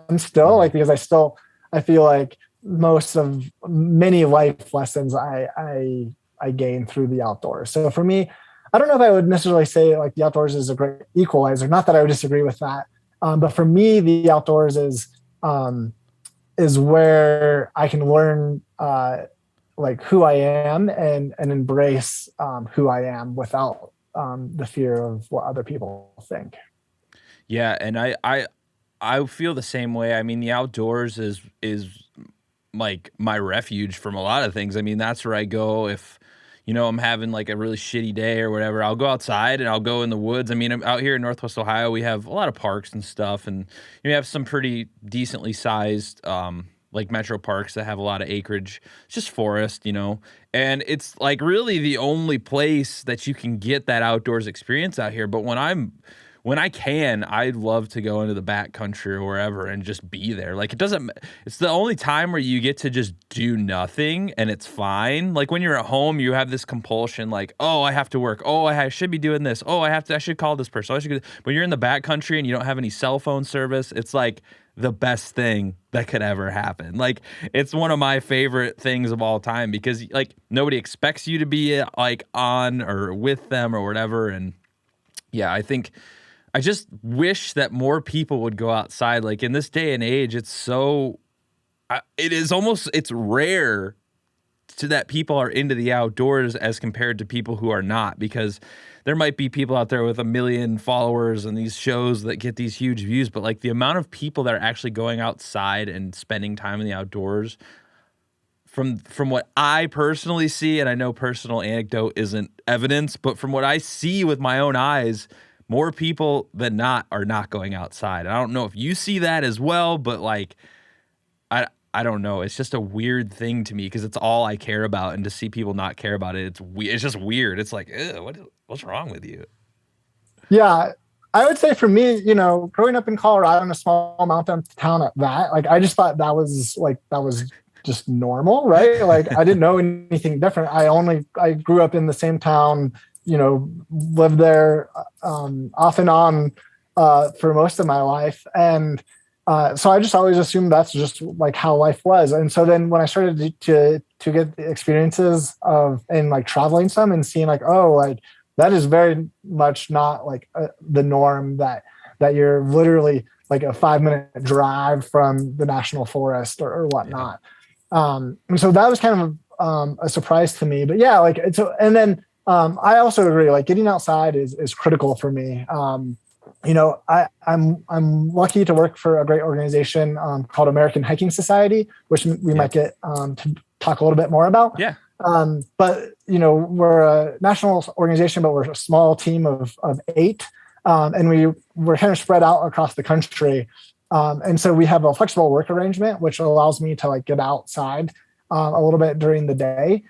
am still, like because I feel like most of many life lessons I gained through the outdoors. So for me, I don't know if I would necessarily say like the outdoors is a great equalizer. Not that I would disagree with that, but for me, the outdoors is where I can learn like who I am and embrace who I am without the fear of what other people think. Yeah, and I feel the same way. I mean, the outdoors is like my refuge from a lot of things. I mean, that's where I go if I'm having like a really shitty day or whatever. I'll go outside and I'll go in the woods. I mean, out here in Northwest Ohio, we have a lot of parks and stuff, and we have some pretty decently sized like metro parks that have a lot of acreage. It's just forest, and it's like really the only place that you can get that outdoors experience out here. But when I can, I love to go into the backcountry or wherever and just be there. Like it's the only time where you get to just do nothing and it's fine. Like when you're at home, you have this compulsion like, oh, I have to work. Oh, I should be doing this. Oh, I should call this person. When you're in the backcountry and you don't have any cell phone service, it's like the best thing that could ever happen. Like it's one of my favorite things of all time because like nobody expects you to be like on or with them or whatever. And yeah, I just wish that more people would go outside. Like in this day and age, it's rare that people are into the outdoors as compared to people who are not, because there might be people out there with 1 million followers and these shows that get these huge views, but like the amount of people that are actually going outside and spending time in the outdoors, from what I personally see, and I know personal anecdote isn't evidence, but from what I see with my own eyes, more people than not are not going outside. I don't know if you see that as well, but like, I don't know. It's just a weird thing to me because it's all I care about, and to see people not care about it, it's just weird. It's like, what's wrong with you? Yeah, I would say for me, growing up in Colorado in a small mountain town at that, like I just thought that was just normal, right? Like I didn't know anything different. I grew up in the same town, lived there off and on for most of my life. And so I just always assumed that's just like how life was. And so then when I started to get the experiences and like traveling some and seeing like, oh, like that is very much not like the norm, that you're literally like a 5-minute drive from the national forest or whatnot. And so that was kind of a surprise to me. But yeah, like and then I also agree, like getting outside is critical for me. I'm lucky to work for a great organization called American Hiking Society, which we might get to talk a little bit more about. Yeah. But we're a national organization, but we're a small team of 8, and we're kind of spread out across the country. And so we have a flexible work arrangement, which allows me to like get outside a little bit during the day.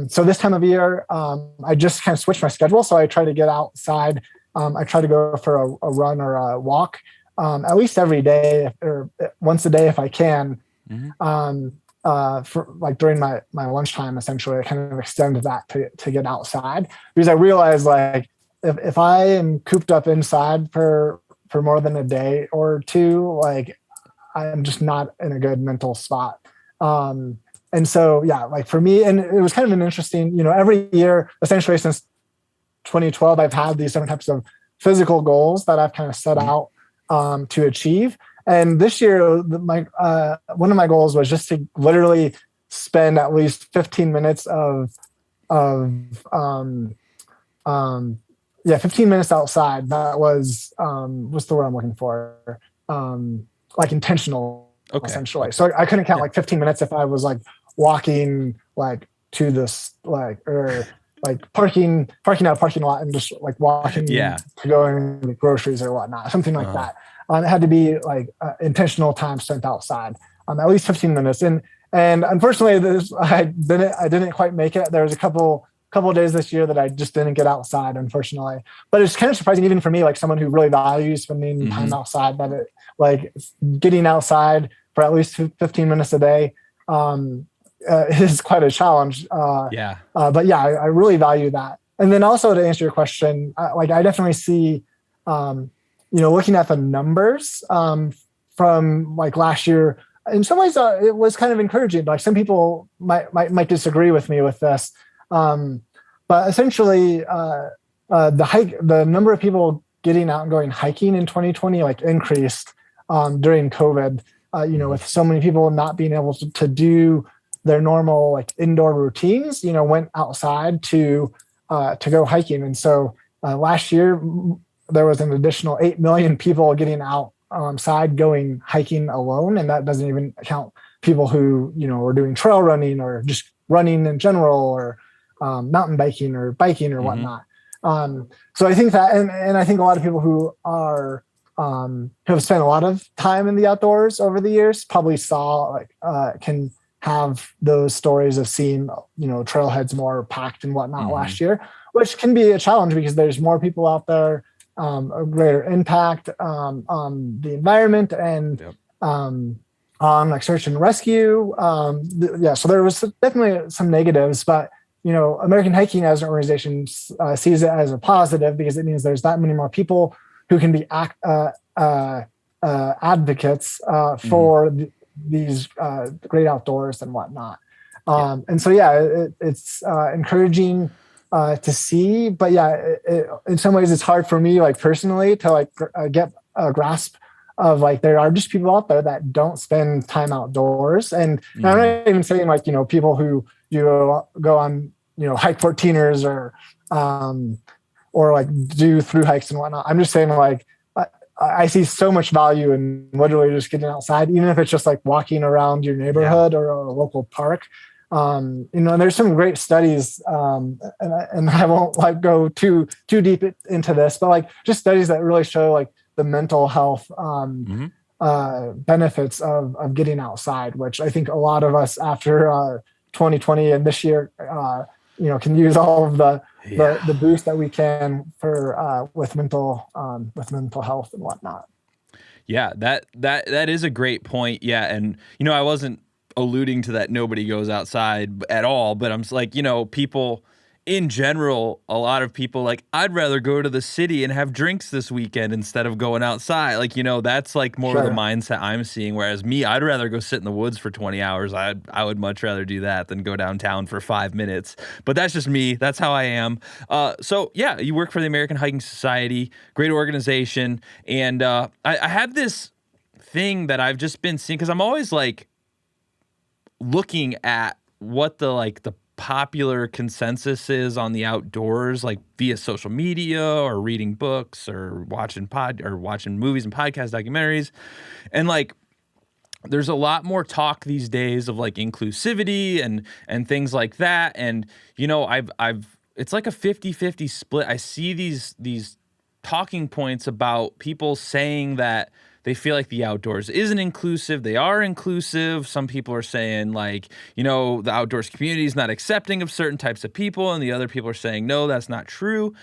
So this time of year, I just kind of switched my schedule. So I try to get outside. I try to go for a run or a walk at least every day or once a day if I can. Mm-hmm. For like during my lunchtime, essentially, I kind of extend that to get outside, because I realize like if I am cooped up inside for more than a day or two, like I'm just not in a good mental spot. And so, yeah, like for me, and it was kind of an interesting, every year, essentially since 2012, I've had these different types of physical goals that I've kind of set out to achieve. And this year, one of my goals was just to literally spend at least 15 minutes of 15 minutes outside. That was what's the word I'm looking for? Like intentional, essentially. So I couldn't count like 15 minutes if I was like walking like to this or like parking out a parking lot and just like walking to go and get groceries or whatnot, something like that. It had to be like intentional time spent outside, at least 15 minutes. And unfortunately, I didn't quite make it. There was a couple of days this year that I just didn't get outside, unfortunately. But it's kind of surprising, even for me, like someone who really values spending time outside, that it like getting outside for at least 15 minutes a day is quite a challenge. But yeah, I really value that. And then also to answer your question, I definitely see, looking at the numbers from like last year, in some ways it was kind of encouraging. Like some people might disagree with me with this. But essentially the number of people getting out and going hiking in 2020 like increased during COVID, with so many people not being able to do their normal like indoor routines, went outside to go hiking. And so last year there was an additional 8 million people getting outside going hiking alone. And that doesn't even count people who, were doing trail running or just running in general or mountain biking or whatnot. So I think that, and I think a lot of people who are, who have spent a lot of time in the outdoors over the years probably saw can have those stories of seeing, trailheads more packed and whatnot last year, which can be a challenge because there's more people out there, a greater impact on the environment and on like search and rescue. So there was definitely some negatives, but American Hiking as an organization sees it as a positive because it means there's that many more people who can be advocates for these great outdoors and whatnot. And so, it's encouraging to see, but in some ways it's hard for me, like personally, to like get a grasp of like, there are just people out there that don't spend time outdoors. And I'm not even saying like, people who go on, hike 14ers or like do through hikes and whatnot. I'm just saying like, I see so much value in literally just getting outside, even if it's just like walking around your neighborhood or a local park. There's some great studies, and I won't like go too deep into this, but like just studies that really show like the mental health benefits of getting outside, which I think a lot of us after 2020 and this year, can use all of the boost that we can for with mental health and whatnot. Yeah, that is a great point. Yeah, and I wasn't alluding to that nobody goes outside at all, but I'm like, people in general, a lot of people like, I'd rather go to the city and have drinks this weekend instead of going outside. Like, that's like more of the mindset I'm seeing. Whereas me, I'd rather go sit in the woods for 20 hours. I would much rather do that than go downtown for 5 minutes. But that's just me. That's how I am. So yeah, you work for the American Hiking Society, great organization. And I have this thing that I've just been seeing, because I'm always like looking at what the popular consensus is on the outdoors, like via social media or reading books or watching movies and podcast documentaries. And like, there's a lot more talk these days of like inclusivity and things like that. And, it's like a 50-50 split. I see these talking points about people saying that they feel like the outdoors isn't inclusive. They are inclusive. Some people are saying like, the outdoors community is not accepting of certain types of people. And the other people are saying, no, that's not true.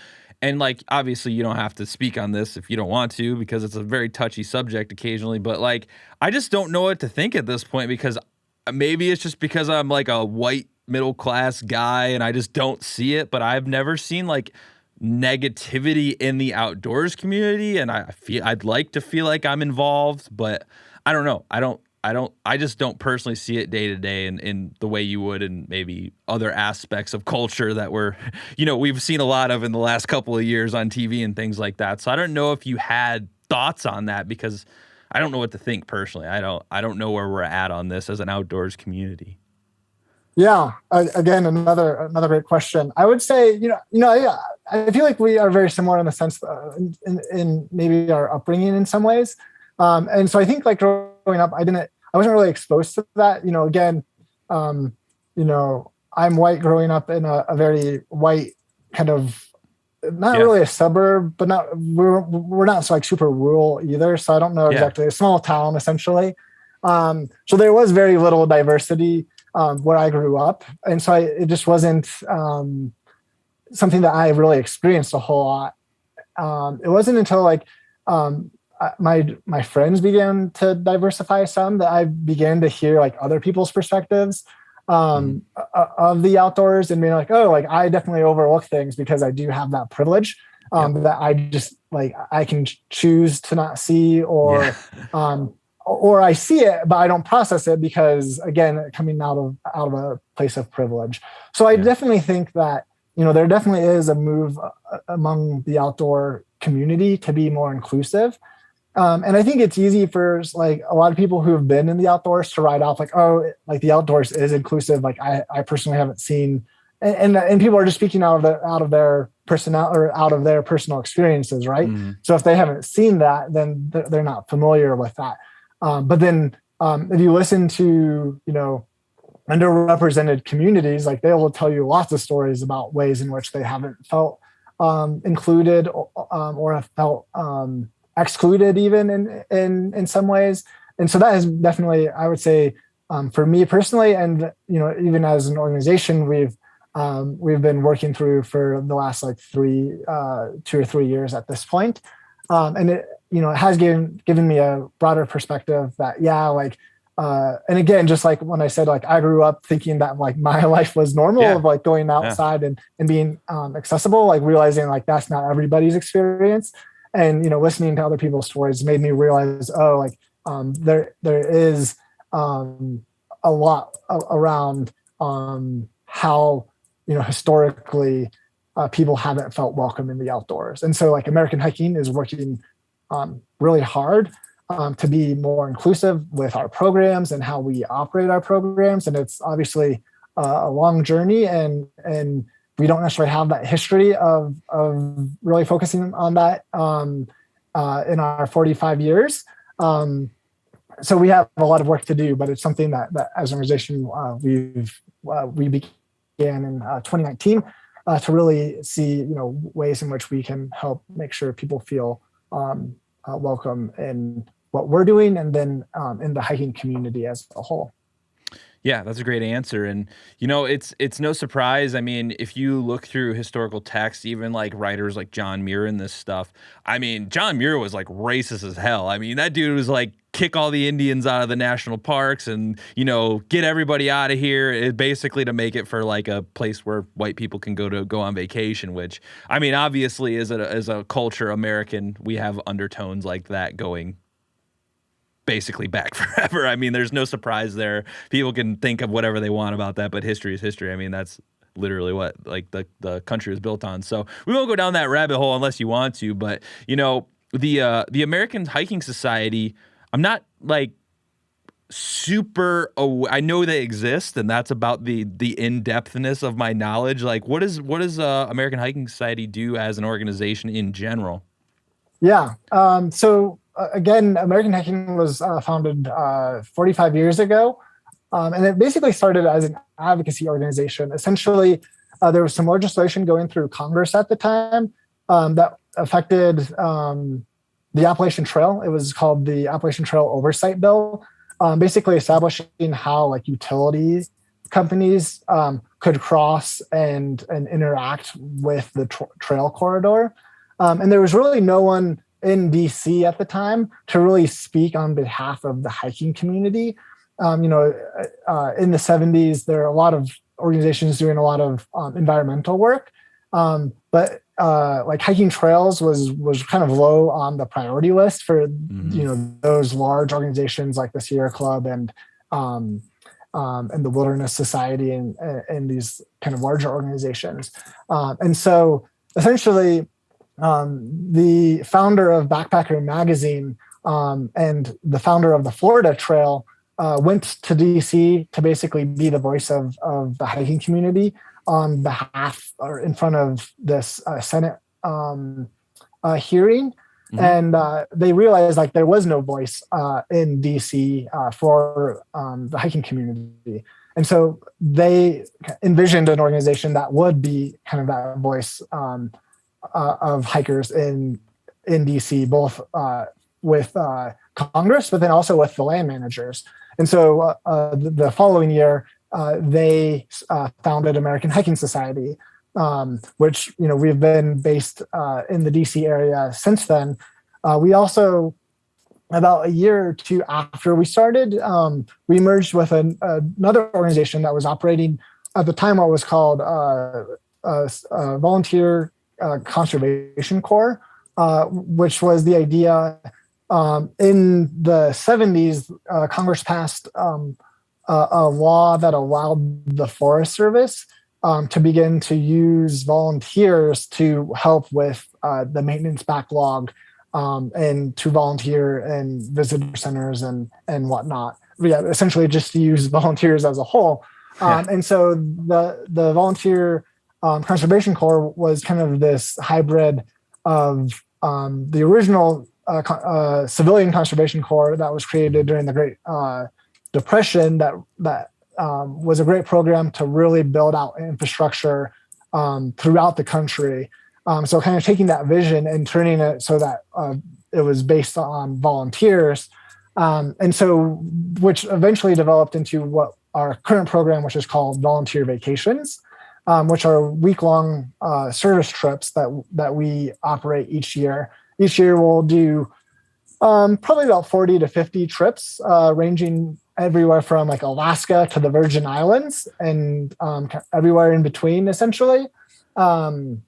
And like, obviously you don't have to speak on this if you don't want to, because it's a very touchy subject occasionally. But like, I just don't know what to think at this point, because maybe it's just because I'm like a white middle class guy and I just don't see it. But I've never seen like negativity in the outdoors community, and I'd like to feel like I'm involved, but I don't know. I I just don't personally see it day to day in the way you would in maybe other aspects of culture that we're, we've seen a lot of in the last couple of years on TV and things like that. So I don't know if you had thoughts on that, because I don't know what to think personally. I don't know where we're at on this as an outdoors community. Yeah. Again, another great question. I would say, I feel like we are very similar in the sense in maybe our upbringing in some ways. And so I think like growing up, I wasn't really exposed to that. Again, I'm white growing up in a very white kind of, not really a suburb, but we're not like super rural either. So I don't know exactly, a small town essentially. So there was very little diversity where I grew up. And so it just wasn't something that I really experienced a whole lot. It wasn't until like my friends began to diversify some that I began to hear like other people's perspectives of the outdoors, and being like, oh, like I definitely overlook things because I do have that privilege that I just like I can choose to not see, or I see it but I don't process it because, again, coming out of a place of privilege. So I definitely think that there definitely is a move among the outdoor community to be more inclusive. And I think it's easy for like a lot of people who have been in the outdoors to write off like, oh, like the outdoors is inclusive. Like I personally haven't seen, and people are just speaking out of their personal experiences, right? Mm-hmm. So if they haven't seen that, then they're not familiar with that. But then if you listen to underrepresented communities, like they will tell you lots of stories about ways in which they haven't felt included or have felt excluded even in some ways. And so that has definitely, I would say, for me personally, and even as an organization, we've been working through for the last like 2 or 3 years at this point. And it has given me a broader perspective that and again, just like when I said, like I grew up thinking that like my life was normal of like going outside and being accessible, like realizing like that's not everybody's experience. And, listening to other people's stories made me realize, there is a lot around how, historically people haven't felt welcome in the outdoors. And so like American Hiking is working really hard to be more inclusive with our programs and how we operate our programs. And it's obviously a long journey, and we don't necessarily have that history of really focusing on that in our 45 years. So we have a lot of work to do, but it's something that as an organization we began in 2019 to really see ways in which we can help make sure people feel welcome in what we're doing, and then in the hiking community as a whole. Yeah, that's a great answer. And, it's no surprise. I mean, if you look through historical texts, even like writers like John Muir and this stuff, I mean, John Muir was like racist as hell. I mean, that dude was like, kick all the Indians out of the national parks and, get everybody out of here, basically to make it for like a place where white people can go on vacation, which, I mean, obviously as a culture American, we have undertones like that going basically back forever. I mean, there's no surprise there. People can think of whatever they want about that, but history is history. I mean, that's literally what like the country was built on. So we won't go down that rabbit hole unless you want to, but the American Hiking Society, I'm not like super I know they exist, and that's about the in-depthness of my knowledge. Like what does American Hiking Society do as an organization in general? Yeah. So again, American Hiking was founded 45 years ago, and it basically started as an advocacy organization. Essentially, there was some legislation going through Congress at the time that affected the Appalachian Trail. It was called the Appalachian Trail Oversight Bill, basically establishing how like utilities companies could cross and interact with the trail corridor. And there was really no one in DC at the time to really speak on behalf of the hiking community. In the 70s, there are a lot of organizations doing a lot of environmental work. But like hiking trails was kind of low on the priority list for those large organizations like the Sierra Club and the Wilderness Society and these kind of larger organizations. And so essentially, the founder of Backpacker Magazine and the founder of the Florida Trail went to DC to basically be the voice of the hiking community on behalf or in front of this Senate hearing. And they realized like there was no voice in DC for the hiking community. And so they envisioned an organization that would be kind of that voice of hikers in DC, both with Congress, but then also with the land managers. And so the following year, they founded American Hiking Society, which we've been based in the DC area since then. We also, about a year or two after we started, we merged with another organization that was operating at the time what was called Volunteer Conservation Corps, which was the idea in the 70s, Congress passed a law that allowed the Forest Service to begin to use volunteers to help with the maintenance backlog and to volunteer in visitor centers and whatnot. Yeah, essentially just to use volunteers as a whole. And so the Volunteer Conservation Corps was kind of this hybrid of the original Civilian Conservation Corps that was created during the Great Depression that was a great program to really build out infrastructure throughout the country. So kind of taking that vision and turning it so that it was based on volunteers. And so which eventually developed into what our current program, which is called Volunteer Vacations, which are week-long service trips that we operate each year. Each year we'll do probably about 40 to 50 trips, ranging everywhere from like Alaska to the Virgin Islands and everywhere in between, essentially. And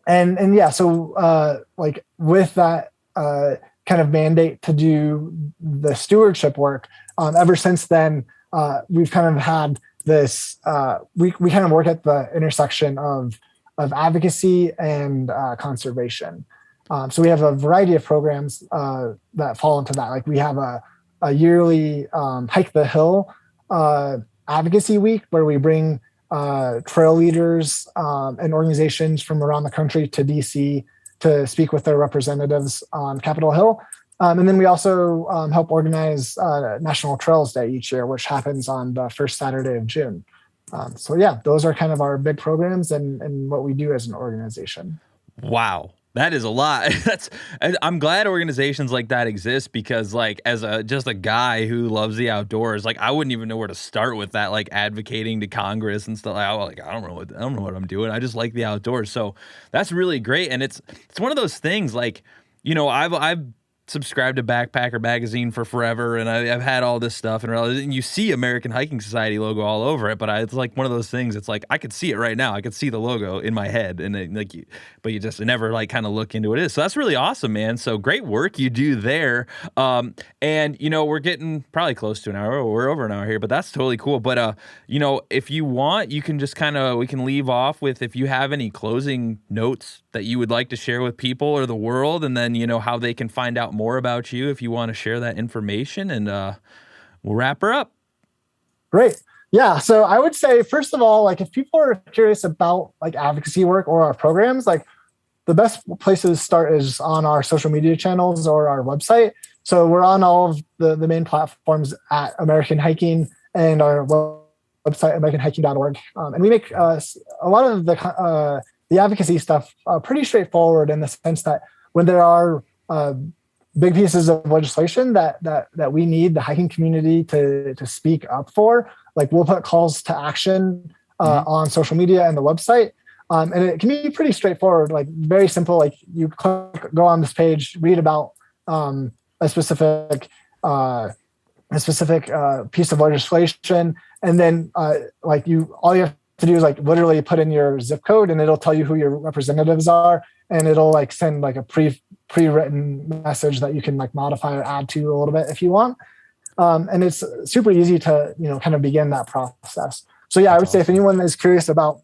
yeah, so like with that kind of mandate to do the stewardship work, ever since then, we've kind of had this, we kind of work at the intersection of advocacy and conservation. So we have a variety of programs that fall into that. Like we have a yearly Hike the Hill advocacy week where we bring trail leaders and organizations from around the country to DC to speak with their representatives on Capitol Hill. And then we also help organize National Trails Day each year, which happens on the first Saturday of June. So yeah, those are kind of our big programs and what we do as an organization. Wow. That is a lot. I'm glad organizations like that exist because, like, as just a guy who loves the outdoors, like, I wouldn't even know where to start with that, like, advocating to Congress and stuff. I don't know what I'm doing. I just like the outdoors. So that's really great, and it's one of those things. Like, I've subscribed to Backpacker Magazine for forever, and I've had all this stuff, and you see American Hiking Society logo all over it, but it's like one of those things. It's like I could see it right now. I could see the logo in my head, and but you just never like kind of look into what it is. So that's really awesome, man. So great work you do there. And we're getting probably close to an hour. We're over an hour here, but that's totally cool. But if you want, you can just we can leave off with if you have any closing notes that you would like to share with people or the world, and then how they can find out more about you if you want to share that information, and we'll wrap her up. Great. Yeah. So I would say, first of all, like if people are curious about like advocacy work or our programs, like the best place to start is on our social media channels or our website. So we're on all of the main platforms at American Hiking and our website, americanhiking.org. And we make a lot of the advocacy stuff pretty straightforward in the sense that when there are big pieces of legislation that we need the hiking community to speak up for, like we'll put calls to action on social media and the website. And it can be pretty straightforward, like very simple. Like you go on this page, read about a specific piece of legislation, and then all you have to do is like literally put in your zip code, and it'll tell you who your representatives are, and it'll like send like a pre-written message that you can like modify or add to a little bit if you want. And it's super easy to, kind of begin that process. So yeah, I would say if anyone is curious about,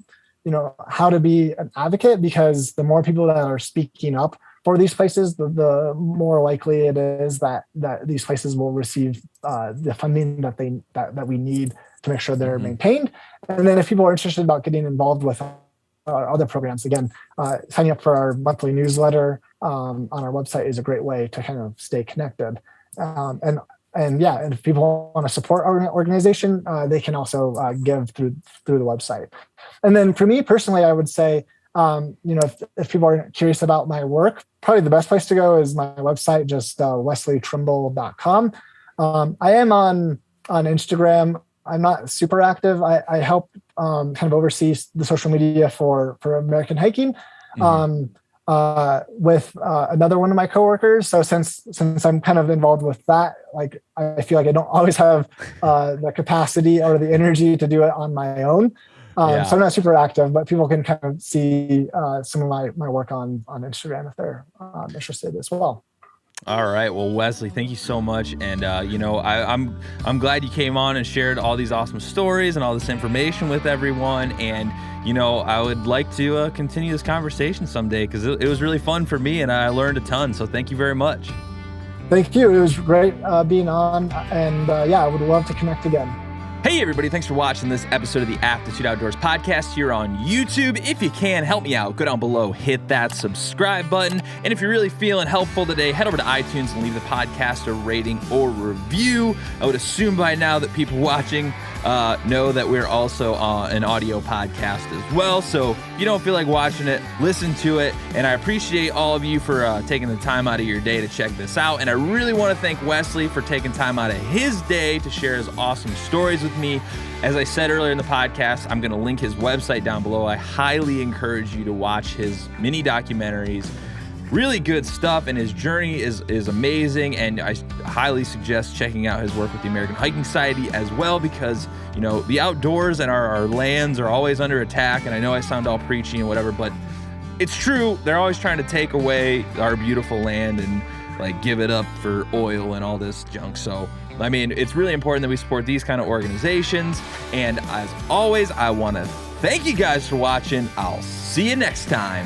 how to be an advocate, because the more people that are speaking up for these places, the more likely it is that these places will receive the funding that we need to make sure they're maintained. And then if people are interested about getting involved with our other programs, again, signing up for our monthly newsletter on our website is a great way to kind of stay connected. And if people want to support our organization, they can also give through the website. And then for me personally, I would say, if people are curious about my work, probably the best place to go is my website, just wesleytrimble.com. I am on Instagram. I'm not super active. I help kind of oversee the social media for American Hiking. With another one of my coworkers. So since I'm kind of involved with that, like I feel like I don't always have the capacity or the energy to do it on my own. So I'm not super active, but people can kind of see some of my work on Instagram if they're interested as well. All right. Well, Wesley, thank you so much. And, I'm glad you came on and shared all these awesome stories and all this information with everyone. And, I would like to continue this conversation someday, because it was really fun for me and I learned a ton. So thank you very much. Thank you. It was great being on. And I would love to connect again. Hey everybody, thanks for watching this episode of the Aptitude Outdoors podcast here on YouTube. If you can, help me out, go down below, hit that subscribe button. And if you're really feeling helpful today, head over to iTunes and leave the podcast a rating or review. I would assume by now that people watching know that we're also an audio podcast as well. So if you don't feel like watching it, listen to it. And I appreciate all of you for taking the time out of your day to check this out. And I really want to thank Wesley for taking time out of his day to share his awesome stories with me. As I said earlier in the podcast, I'm going to link his website down below. I highly encourage you to watch his mini documentaries. Really good stuff, and his journey is amazing, and I highly suggest checking out his work with the American Hiking Society as well, because the outdoors and our lands are always under attack. And I know I sound all preachy and whatever, but it's true. They're always trying to take away our beautiful land and like give it up for oil and all this junk. So I mean, it's really important that we support these kind of organizations. And as always, I want to thank you guys for watching. I'll see you next time.